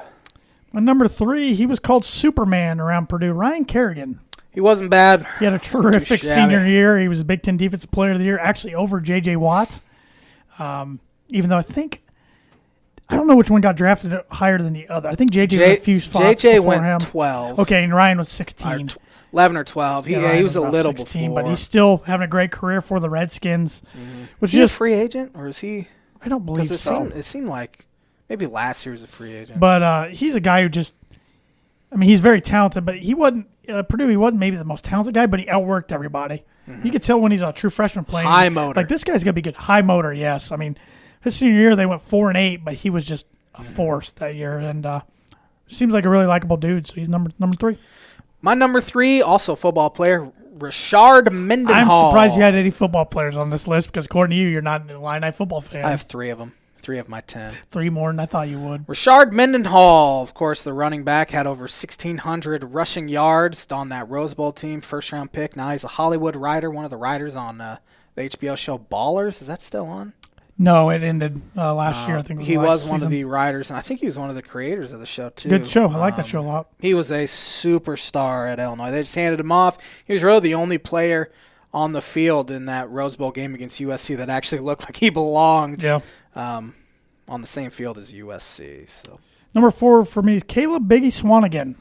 My number 3, he was called Superman around Purdue. Ryan Kerrigan. He wasn't bad. He had a terrific senior year. He was a Big Ten Defensive Player of the Year, actually over J.J. Watt. Even though I don't know which one got drafted higher than the other. I think J.J. was a few spots J.J. before went him. 12. Okay, and Ryan was 16. 11 or 12. He was a little 16, before. But he's still having a great career for the Redskins. Is he a free agent, or is he? I don't believe so. It seemed like maybe last year was a free agent. But he's a guy who he's very talented, but he wasn't, Purdue, he wasn't maybe the most talented guy, but he outworked everybody. You could tell when he's a true freshman playing. High motor. Like, this guy's going to be good. High motor, yes. I mean, his senior year, they went 4-8, but he was just a force that year. And seems like a really likable dude, so he's number 3. My number 3, also football player, Richard Mendenhall. I'm surprised you had any football players on this list because, according to you, you're not an Illini football fan. I have 3 of them. 3 of my 10. 3 more than I thought you would. Richard Mendenhall, of course, the running back, had over 1,600 rushing yards on that Rose Bowl team, first-round pick. Now he's a Hollywood writer, one of the writers on the HBO show Ballers. Is that still on? No, it ended last year. I think he was one of the writers, and I think he was one of the creators of the show too. Good show. I like that show a lot. He was a superstar at Illinois. They just handed him off. He was really the only player on the field in that Rose Bowl game against USC that actually looked like he belonged. Yeah. On the same field as USC. So number 4 for me is Caleb Biggie Swanigan.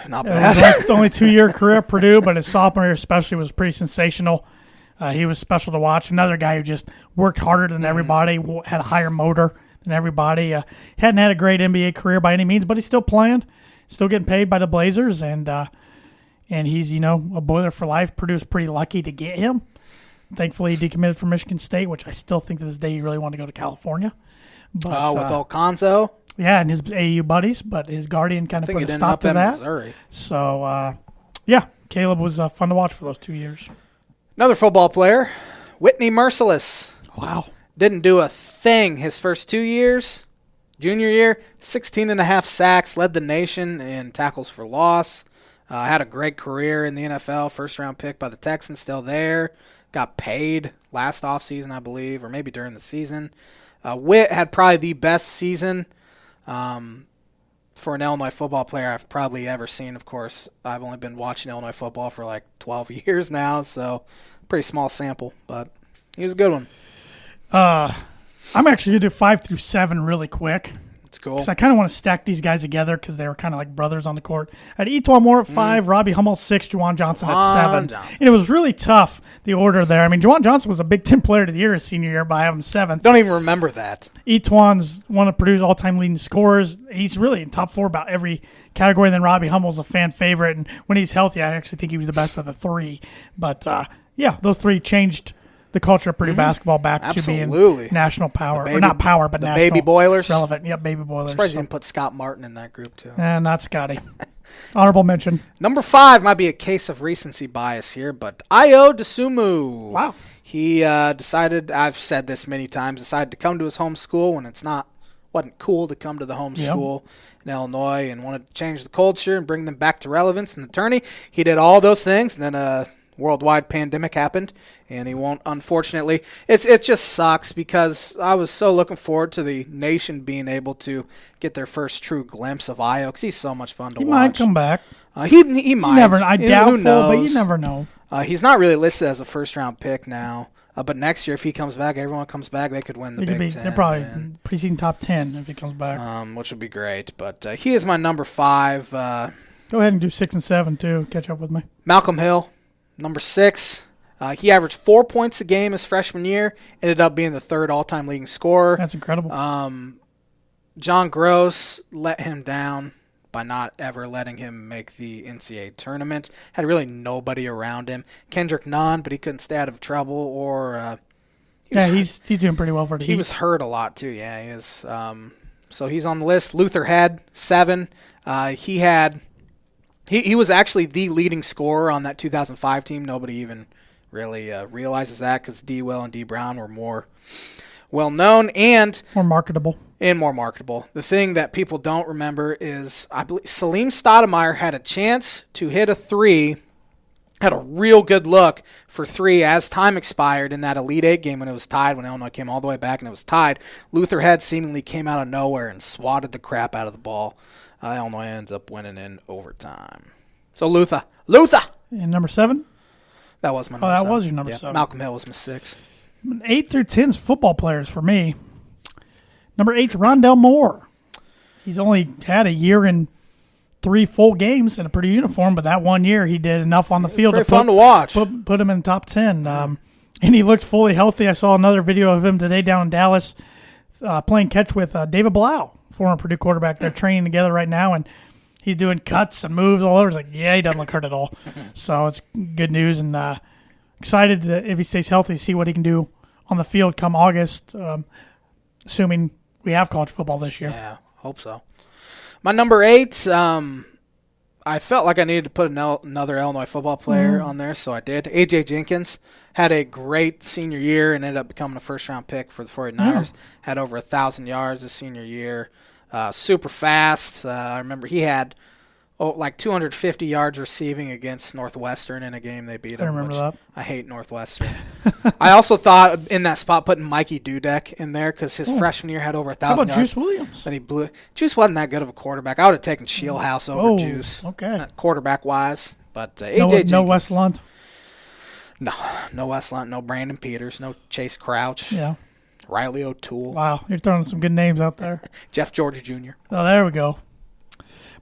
Not bad. It's only a 2-year career at Purdue, but his sophomore year especially was pretty sensational. He was special to watch. Another guy who just worked harder than everybody, had a higher motor than everybody. Hadn't had a great NBA career by any means, but he's still playing, still getting paid by the Blazers, and he's, a Boiler for life. Purdue's pretty lucky to get him. Thankfully, he decommitted from Michigan State, which I still think to this day he really wanted to go to California. But, with Alconzo? Yeah, and his AAU buddies, but his guardian kind of put a stop to that. Missouri. So, Caleb was fun to watch for those 2 years. Another football player, Whitney Merciless. Wow. Didn't do a thing his first 2 years. Junior year, 16.5 sacks, led the nation in tackles for loss. Had a great career in the NFL, first-round pick by the Texans, still there. Got paid last offseason, I believe, or maybe during the season. Witt had probably the best season for an Illinois football player I've probably ever seen. Of course, I've only been watching Illinois football for like 12 years now, so pretty small sample, but he was a good one. I'm actually going to do 5 through 7 really quick. It's cool. Because I kind of want to stack these guys together because they were kind of like brothers on the court. I had Etwan Moore at 5, Robbie Hummel 6, Juwan Johnson at 7. And it was really tough, the order there. I mean, Juwan Johnson was a Big Ten Player of the Year his senior year, but I have him 7th. Don't even remember that. Etwan's one of Purdue's all-time leading scorers. He's really in top 4 about every category. And then Robbie Hummel's a fan favorite. And when he's healthy, I actually think he was the best of the 3. But, yeah, those 3 changed the culture of Purdue basketball back to being national power. Or not power, but national. Baby Boilers. Relevant. Yep, Baby Boilers. I'm surprised you didn't put Scott Martin in that group, too. Not Scotty. Honorable mention. Number 5 might be a case of recency bias here, but Ayo Dosunmu. Wow. He decided, I've said this many times, decided to come to his home school when wasn't cool to come to the home school in Illinois, and wanted to change the culture and bring them back to relevance in the tourney. He did all those things, and then worldwide pandemic happened, and he won't, unfortunately. It just sucks because I was so looking forward to the nation being able to get their first true glimpse of Ayo, because he's so much fun to watch. He might come back. He might. I doubt but you never know. He's not really listed as a first-round pick now, but next year, if he comes back, everyone comes back, they could win the Big Ten. They're probably preseason top 10 if he comes back. Which would be great, but he is my number 5. Go ahead and do 6 and 7, too. Catch up with me. Malcolm Hill. Number 6, he averaged 4 points a game his freshman year, ended up being the 3rd all-time leading scorer. That's incredible. John Gross let him down by not ever letting him make the NCAA tournament. Had really nobody around him. Kendrick Nunn, but he couldn't stay out of trouble. Or he's doing pretty well for the Heat. He was hurt a lot too. Yeah, he is. So he's on the list. Luther Head, 7. He was actually the leading scorer on that 2005 team. Nobody even really realizes that because D. Will and D. Brown were more well-known and more marketable. The thing that people don't remember is I believe Salim Stoudemire had a chance to hit a 3, had a real good look for 3 as time expired in that Elite 8 game when it was tied, when Illinois came all the way back and it was tied. Luther Head seemingly came out of nowhere and swatted the crap out of the ball. Illinois ends up winning in overtime. So Luther. And number 7? That was my number 7. That was your number 7. Malcolm Hill was my 6. 8 through 10's football players for me. Number 8's Rondell Moore. He's only had a year and 3 full games in a Purdue uniform, but that 1 year he did enough on the field to fun to watch. Put him in the top 10. And he looks fully healthy. I saw another video of him today down in Dallas playing catch with David Blau, former Purdue quarterback. They're training together right now, and he's doing cuts and moves all over. It's like, yeah, he doesn't look hurt at all. So it's good news, and excited if he stays healthy, see what he can do on the field come August, assuming we have college football this year. Yeah, hope so. My number 8, I felt like I needed to put another Illinois football player on there, so I did. A.J. Jenkins had a great senior year and ended up becoming a first-round pick for the 49ers. Yeah. Had over 1,000 yards his senior year. Super fast. I remember he had like 250 yards receiving against Northwestern in a game they beat him. I remember that. I hate Northwestern. I also thought in that spot putting Mikey Dudek in there because his freshman year had over 1,000 yards. How about Juice Williams? But he blew. Juice wasn't that good of a quarterback. I would have taken Shieldhouse over Juice. Okay. Quarterback-wise. But A.J. Jenkins. No West Lunt? No West Lunt, no Brandon Peters, no Chase Crouch. Yeah. Riley O'Toole. Wow, you're throwing some good names out there. Jeff George Jr. Oh, there we go.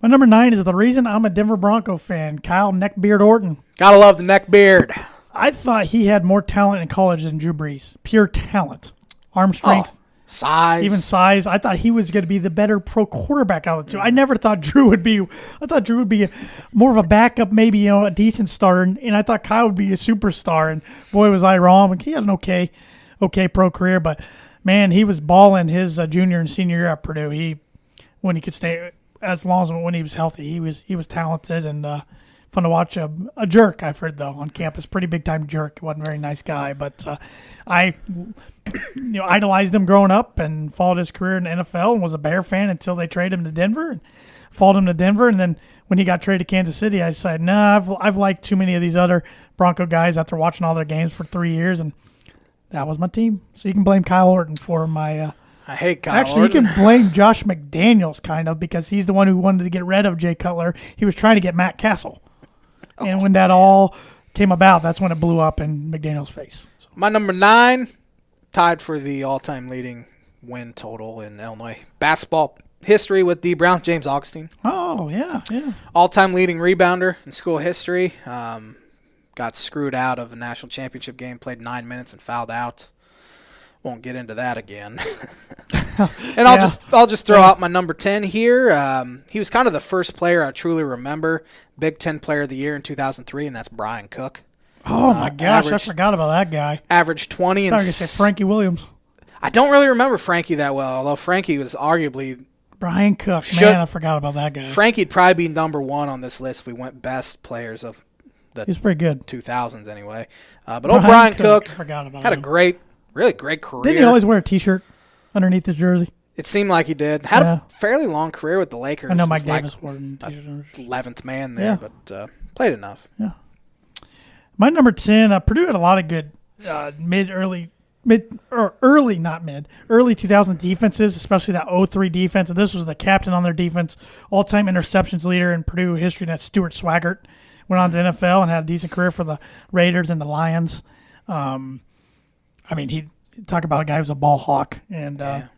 My number 9 is the reason I'm a Denver Bronco fan, Kyle Neckbeard Orton. Gotta love the neckbeard. I thought he had more talent in college than Drew Brees. Pure talent. Arm strength. Size. Even size. I thought he was going to be the better pro quarterback out of the two. I never thought Drew would be – I thought Drew would be more of a backup, maybe, a decent starter. And I thought Kyle would be a superstar. And, boy, was I wrong. He had an okay pro career. But, man, he was balling his junior and senior year at Purdue. When he could stay – as long as when he was healthy, he was talented and fun to watch. A jerk, I've heard, though, on campus. Pretty big-time jerk. He wasn't a very nice guy. But I idolized him growing up and followed his career in the NFL and was a Bear fan until they traded him to Denver and followed him to Denver. And then when he got traded to Kansas City, I decided, I've liked too many of these other Bronco guys after watching all their games for 3 years, and that was my team. So you can blame Kyle Orton for my I hate Kyle Actually, Orton. you can blame Josh McDaniels, kind of, because he's the one who wanted to get rid of Jay Cutler. He was trying to get Matt Castle. Oh. And when that all came about, that's when it blew up in McDaniels' face. So. My number 9, tied for the all-time leading win total in Illinois basketball history with D. Brown, James Augustine. Oh, yeah. All-time leading rebounder in school history. Got screwed out of a national championship game, played 9 minutes and fouled out. Won't get into that again. And I'll just throw out my number 10 here. He was kind of the first player I truly remember, Big Ten Player of the Year in 2003, and that's Brian Cook. Oh, my gosh, I forgot about that guy. Averaged 20 and... I thought you were going to say Frankie Williams. I don't really remember Frankie that well, although Frankie was arguably... Brian Cook, man, I forgot about that guy. Frankie'd probably be number 1 on this list if we went best players of the He's pretty good. 2000s anyway. But Brian Cook forgot about had him. Really great career. Didn't he always wear a T-shirt underneath his jersey? It seemed like he did. Had a fairly long career with the Lakers. I know Mike Davis wore a T-shirt. 11th man there, but played enough. Yeah. My number 10, Purdue had a lot of good early 2000 defenses, especially that 03 defense. And this was the captain on their defense, all-time interceptions leader in Purdue history, and that's Stuart Swaggart. Went on to the NFL and had a decent career for the Raiders and the Lions. I mean, he talk about a guy who's a ball hawk, and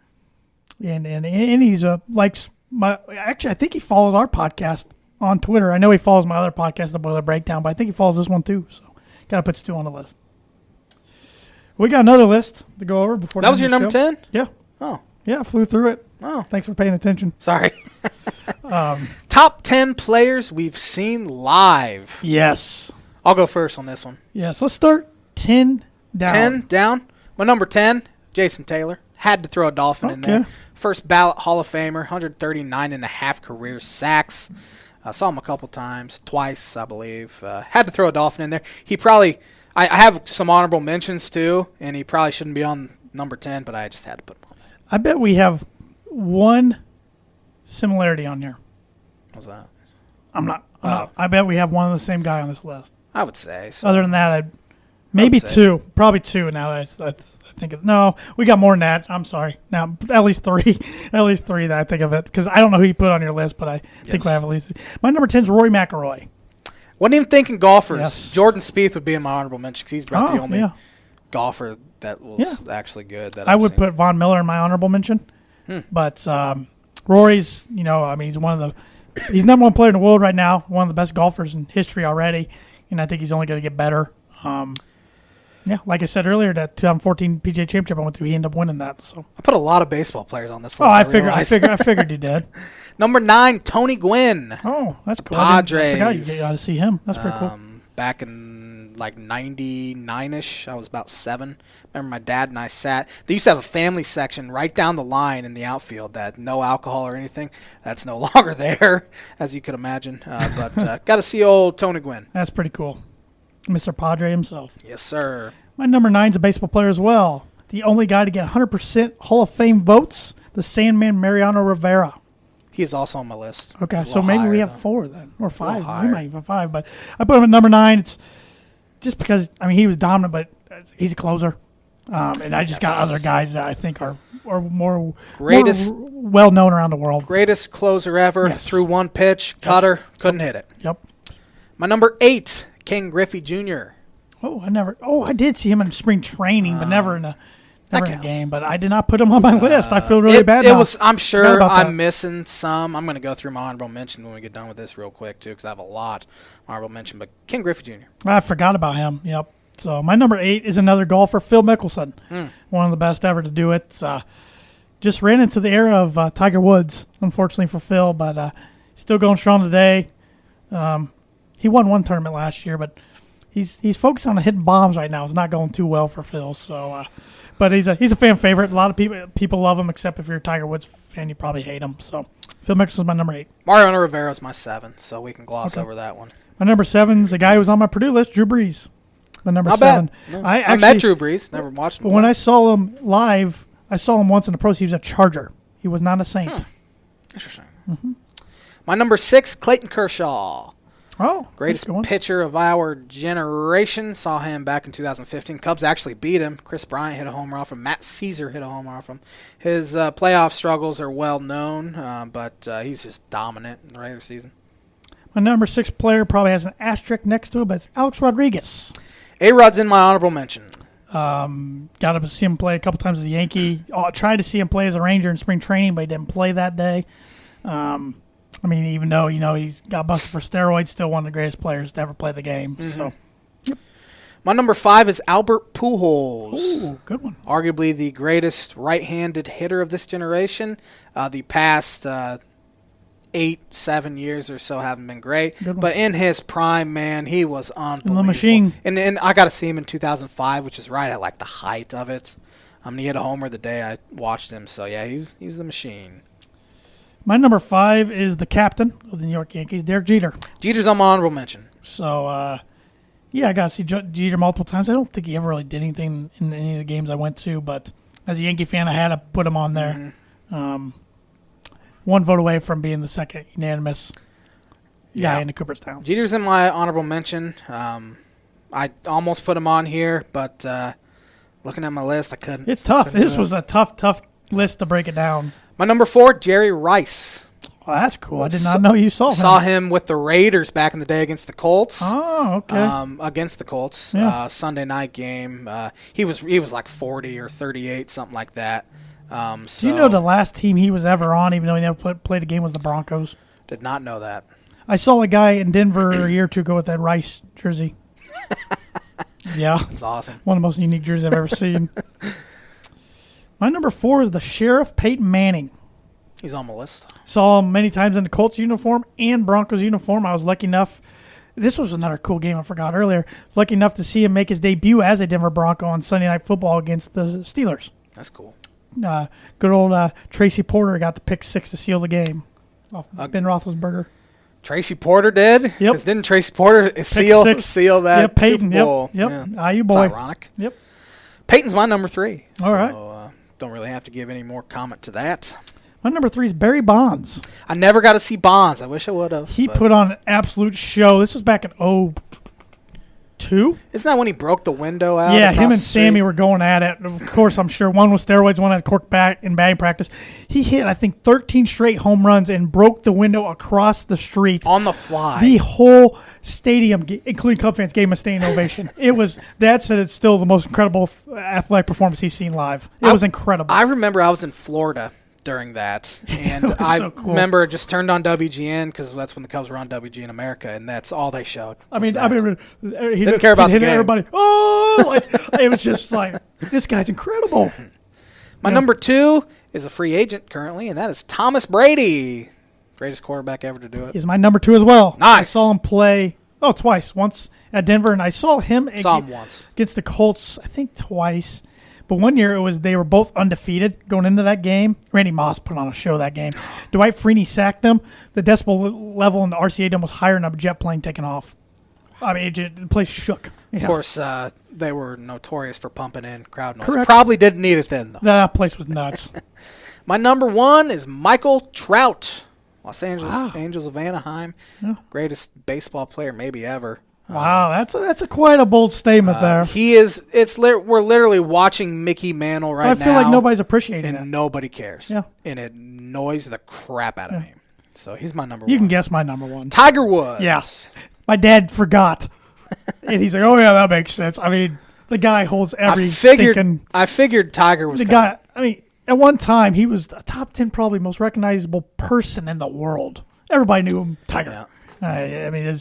he's likes my. Actually, I think he follows our podcast on Twitter. I know he follows my other podcast, The Boiler Breakdown, but I think he follows this one too. So, gotta put Stu on the list. We got another list to go over before. That was your number 10? Yeah. Oh, yeah. I flew through it. Oh, thanks for paying attention. Sorry. Top 10 players we've seen live. Yes. I'll go first on this one. Yes. Let's start 10 down. 10 down. My number 10, Jason Taylor. Had to throw a Dolphin in there. First ballot Hall of Famer, 139.5 career sacks. I saw him a couple times, twice, I believe. Had to throw a Dolphin in there. He probably, I have some honorable mentions too, and he probably shouldn't be on number 10, but I just had to put him on there. I bet we have one similarity on here. What's that? I'm not. I bet we have one of the same guy on this list. I would say so. Other than that, maybe two. Probably two now. I think of, no, we got more than that. I'm sorry. Now, at least three. At least three that I think of it. Because I don't know who you put on your list, but I think we have at least. My number 10 is Rory McIlroy. Wasn't even thinking golfers. Yes. Jordan Spieth would be in my honorable mention because he's about the only golfer that was actually good. That I would put Von Miller in my honorable mention. But Rory's, he's one of the he's number one player in the world right now, one of the best golfers in history already, and I think he's only going to get better. Like I said earlier, that 2014 PGA Championship I went to, he ended up winning that. So I put a lot of baseball players on this list. I figured you did. Number 9, Tony Gwynn. Oh, that's cool. Padres. I forgot you got to see him. That's pretty cool. Back in like 99-ish, I was about 7. Remember my dad and I sat. They used to have a family section right down the line in the outfield that no alcohol or anything. That's no longer there, as you could imagine. But got to see old Tony Gwynn. That's pretty cool. Mr. Padre himself. Yes, sir. My number 9 is a baseball player as well. The only guy to get 100% Hall of Fame votes, the Sandman Mariano Rivera. He is also on my list. Okay, so maybe we have 4 then, or 5. We might even have 5, but I put him at number 9. It's just because, he was dominant, but he's a closer. And I just got other guys that I think are more well-known around the world. Greatest closer ever, threw one pitch, cutter, couldn't hit it. Yep. My number 8, Ken Griffey Jr. I did see him in spring training, but never in a game. But I did not put him on my list. I feel really bad now. I'm sure I'm missing some. I'm going to go through my honorable mention when we get done with this real quick, too, because I have a lot honorable mention. But Ken Griffey Jr. I forgot about him. Yep. So my number 8 is another golfer, Phil Mickelson. One of the best ever to do it. Just ran into the era of Tiger Woods, unfortunately for Phil, but still going strong today. He won one tournament last year, but he's focused on hitting bombs right now. It's not going too well for Phil. So, but he's a fan favorite. A lot of people love him, except if you're a Tiger Woods fan, you probably hate him. So, Phil Mickelson's my number 8. Mariano Rivera's my 7, so we can gloss over that one. My number 7 is a guy who was on my Purdue list, Drew Brees. My number 7. No. I met Drew Brees. Never watched him. But when I saw him live, I saw him once in the pros. He was a Charger. He was not a Saint. Interesting. My number 6, Clayton Kershaw. Oh, greatest pitcher of our generation. Saw him back in 2015. Cubs actually beat him. Chris Bryant hit a home run off him. Matt Caesar hit a home run off him. His playoff struggles are well known, but he's just dominant in the regular season. My number 6 player probably has an asterisk next to it, but it's Alex Rodriguez. A-Rod's in my honorable mention. Got to see him play a couple times as a Yankee. Tried to see him play as a Ranger in spring training, but he didn't play that day. I mean, even though, he's got busted for steroids, still one of the greatest players to ever play the game. Mm-hmm. So, yep. My number 5 is Albert Pujols. Ooh, good one. Arguably the greatest right-handed hitter of this generation. The past 8-7 years or so haven't been great. But in his prime, man, he was unbelievable. The machine. And I got to see him in 2005, which is right at like the height of it. He hit a homer the day I watched him. So, yeah, he was the machine. My number 5 is the captain of the New York Yankees, Derek Jeter. Jeter's on my honorable mention. So, I got to see Jeter multiple times. I don't think he ever really did anything in any of the games I went to, but as a Yankee fan, I had to put him on there. Mm-hmm. One vote away from being the second unanimous guy in Cooperstown. Jeter's in my honorable mention. I almost put him on here, but looking at my list, I couldn't. It's tough. This was a tough list to break it down. My number 4, Jerry Rice. Oh, that's cool. I did not know you saw him. Saw him with the Raiders back in the day against the Colts. Oh, okay. Against the Colts, Sunday night game. He was like 40 or 38, something like that. Do you know the last team he was ever on, even though he never played a game, was the Broncos? Did not know that. I saw a guy in Denver a year or two ago with that Rice jersey. Yeah. That's awesome. One of the most unique jerseys I've ever seen. My number 4 is the Sheriff Peyton Manning. He's on my list. Saw him many times in the Colts uniform and Broncos uniform. I was lucky enough. This was another cool game I forgot earlier. I was lucky enough to see him make his debut as a Denver Bronco on Sunday Night Football against the Steelers. That's cool. Good old Tracy Porter got the pick 6 to seal the game off Ben Roethlisberger. Tracy Porter did? Yep. Because didn't Tracy Porter seal that Peyton, Super Bowl? Yep. You boy. It's ironic. Yep. Peyton's my number 3. All right. Don't really have to give any more comment to that. My number 3 is Barry Bonds. I never got to see Bonds. I wish I would have. He put on an absolute show. This was back in 2002. Isn't that when he broke the window out? Yeah, him and Sammy were going at it. Of course, I'm sure one was steroids, one had cork back in batting practice. He hit, I think, 13 straight home runs and broke the window across the street. On the fly. The whole stadium, including Cub fans, gave him a standing ovation. Dad said it's still the most incredible athletic performance he's seen live. It was incredible. I remember I was in Florida during that, and I remember just turned on WGN because that's when the Cubs were on WGN America, and that's all they showed. I remember he didn't care about the game. Everybody. It was just like, this guy's incredible. My number 2 is a free agent currently, and that is Thomas Brady, greatest quarterback ever to do it. He's my number 2 as well. Nice. I saw him play twice. Once at Denver, and I saw him once against the Colts. I think twice. But one year they were both undefeated going into that game. Randy Moss put on a show that game. Dwight Freeney sacked him. The decibel level in the RCA Dome was higher than a jet plane taking off. I mean, the place shook. Yeah. Of course, they were notorious for pumping in crowd noise. Correct. Probably didn't need it then, though. That place was nuts. My number 1 is Michael Trout, Los Angeles Angels of Anaheim. Yeah. Greatest baseball player maybe ever. Wow, that's a quite a bold statement there. He is. We're literally watching Mickey Mantle right now. I feel like nobody's appreciating it. And nobody cares. Yeah. And it annoys the crap out of me. So he's my number 1. You can guess my number 1. Tiger Woods. Yeah. My dad forgot. And he's like, oh, yeah, that makes sense. I mean, the guy holds every I figured Tiger was the guy. I mean, at one time, he was a top 10 probably most recognizable person in the world. Everybody knew him, Tiger. Yeah. I mean,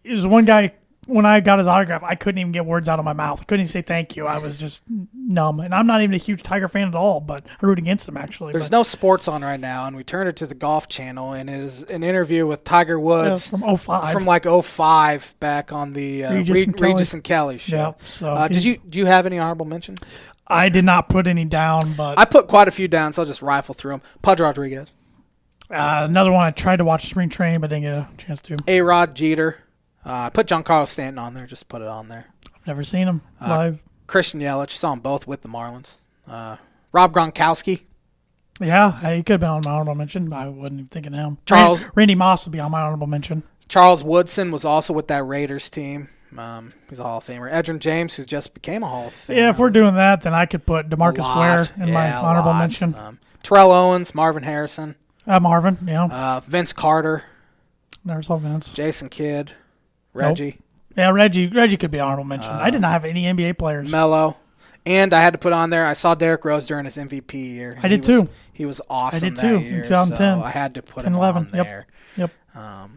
it was one guy, when I got his autograph, I couldn't even get words out of my mouth. I couldn't even say thank you. I was just numb. And I'm not even a huge Tiger fan at all, but I root against him, actually. There's no sports on right now, and we turned it to the Golf Channel, and it is an interview with Tiger Woods from 05. From like 05 back on the Regis and Kelly show. Yep, so did you have any honorable mention? I did not put any down, but I put quite a few down, so I'll just rifle through them. Pudge Rodriguez. Another one I tried to watch spring training, but didn't get a chance to. A-Rod Jeter. I put Giancarlo Stanton on there. Just put it on there. I've never seen him live. Christian Yelich. Saw them both with the Marlins. Rob Gronkowski. Yeah, he could have been on my honorable mention. I wasn't even thinking of him. Charles. Randy Moss would be on my honorable mention. Charles Woodson was also with that Raiders team. He's a Hall of Famer. Edgerrin James, who just became a Hall of Famer. Yeah, if we're doing that, then I could put DeMarcus Ware in my honorable mention. Terrell Owens, Marvin Harrison. Marvin, yeah. Vince Carter. Never saw Vince. Jason Kidd. Reggie. Nope. Yeah, Reggie could be honorable mention. I did not have any NBA players. Melo. And I had to put on there, I saw Derrick Rose during his MVP year. I did too. He was awesome I did too, year, in 2010. so I had to put him on there. Yep.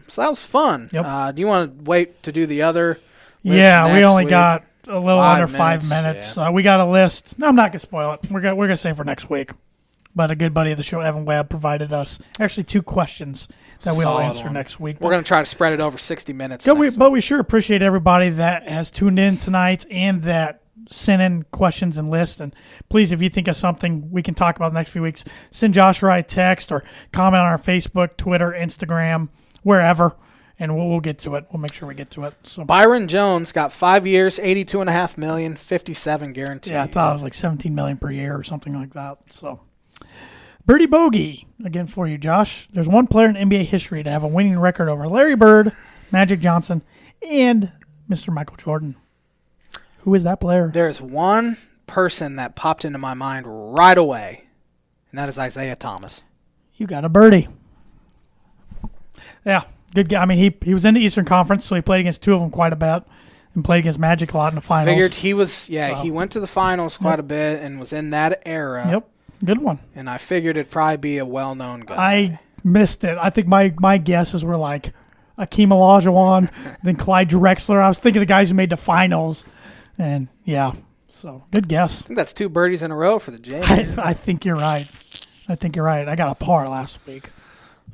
So that was fun. Yep. Do you want to wait to do the other list Yeah, we only week? got a little under 5 minutes, minutes. yeah. We got a list. No, I'm not going to spoil it. We're gonna save for next week. But a good buddy of the show, Evan Webb, provided us actually 2 questions that we'll answer next week. We're going to try to spread it over 60 minutes. But we sure appreciate everybody that has tuned in tonight and that sent in questions and lists. And please, if you think of something we can talk about the next few weeks, send Josh or I a text or comment on our Facebook, Twitter, Instagram, wherever, and we'll get to it. We'll make sure we get to it. So Byron Jones got 5 years, $82.5 million, 57 guaranteed. Yeah, I thought it was like $17 million per year or something like that. So Birdie Bogey, again for you, Josh. There's one player in NBA history to have a winning record over Larry Bird, Magic Johnson, and Mr. Michael Jordan. Who is that player? There's one person that popped into my mind right away, and that is Isaiah Thomas. You got a birdie. Yeah, good guy. I mean, he was in the Eastern Conference, so he played against 2 of them quite a bit and played against Magic a lot in the finals. Figured he was, he went to the finals quite a bit and was in that era. Yep. Good one. And I figured it'd probably be a well-known guy. I missed it. I think my guesses were like Akeem Olajuwon, then Clyde Drexler. I was thinking of guys who made the finals. And, yeah, so good guess. I think that's 2 birdies in a row for the Jays. I think you're right. I got a par last week.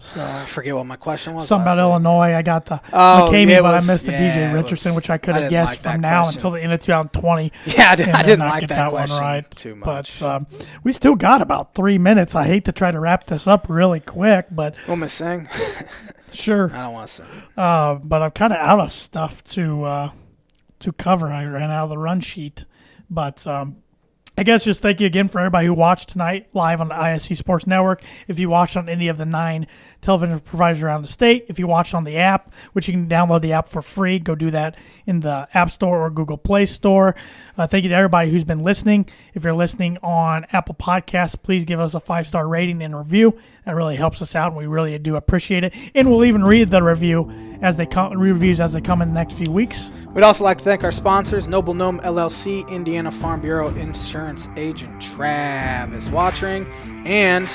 So I forget what my question was. Something about Illinois. I got the McCamey, but I missed the DJ Richardson, which I could have guessed from now until the end of 2020. Yeah, I didn't like that one question right. too much. But we still got about 3 minutes. I hate to try to wrap this up really quick, but want me to sing? Sure. I don't want to sing. But I'm kind of out of stuff to cover. I ran out of the run sheet, but I guess just thank you again for everybody who watched tonight live on the ISC Sports Network. If you watched on any of the 9 television providers around the state, if you watched on the app, which you can download the app for free, go do that in the App Store or Google Play Store. Thank you to everybody who's been listening. If you're listening on Apple Podcasts, please give us a 5-star rating and review. That really helps us out, and we really do appreciate it. And we'll even read the reviews as they come in the next few weeks. We'd also like to thank our sponsors, Noble Gnome LLC, Indiana Farm Bureau Insurance Agent Travis Watchering, and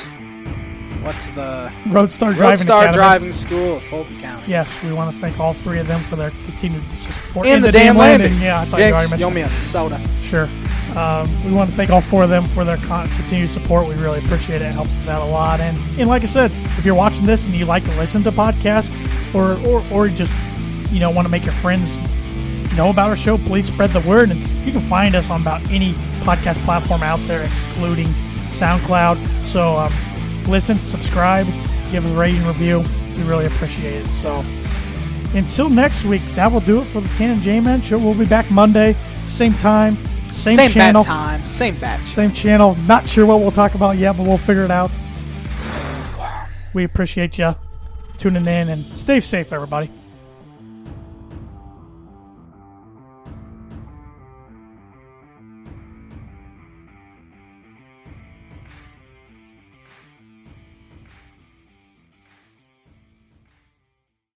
what's the Roadstar Driving School of Fulton County. Yes, we want to thank all 3 of them for their continued support. And the damn landing. Yeah, I thought Jinx, you already mentioned. you owe me a soda. Sure. We want to thank all 4 of them for their continued support. We really appreciate it. It helps us out a lot. And like I said, if you're watching this and you like to listen to podcasts or just want to make your friends know about our show, please spread the word. And you can find us on about any podcast platform out there, excluding SoundCloud. So listen, subscribe, give us a rating, review. We really appreciate it. So until next week, that will do it for the Tan and J-Man show. We'll be back Monday, same time, same channel. Same bat time, same batch. Same channel. Not sure what we'll talk about yet, but we'll figure it out. We appreciate you tuning in, and stay safe, everybody.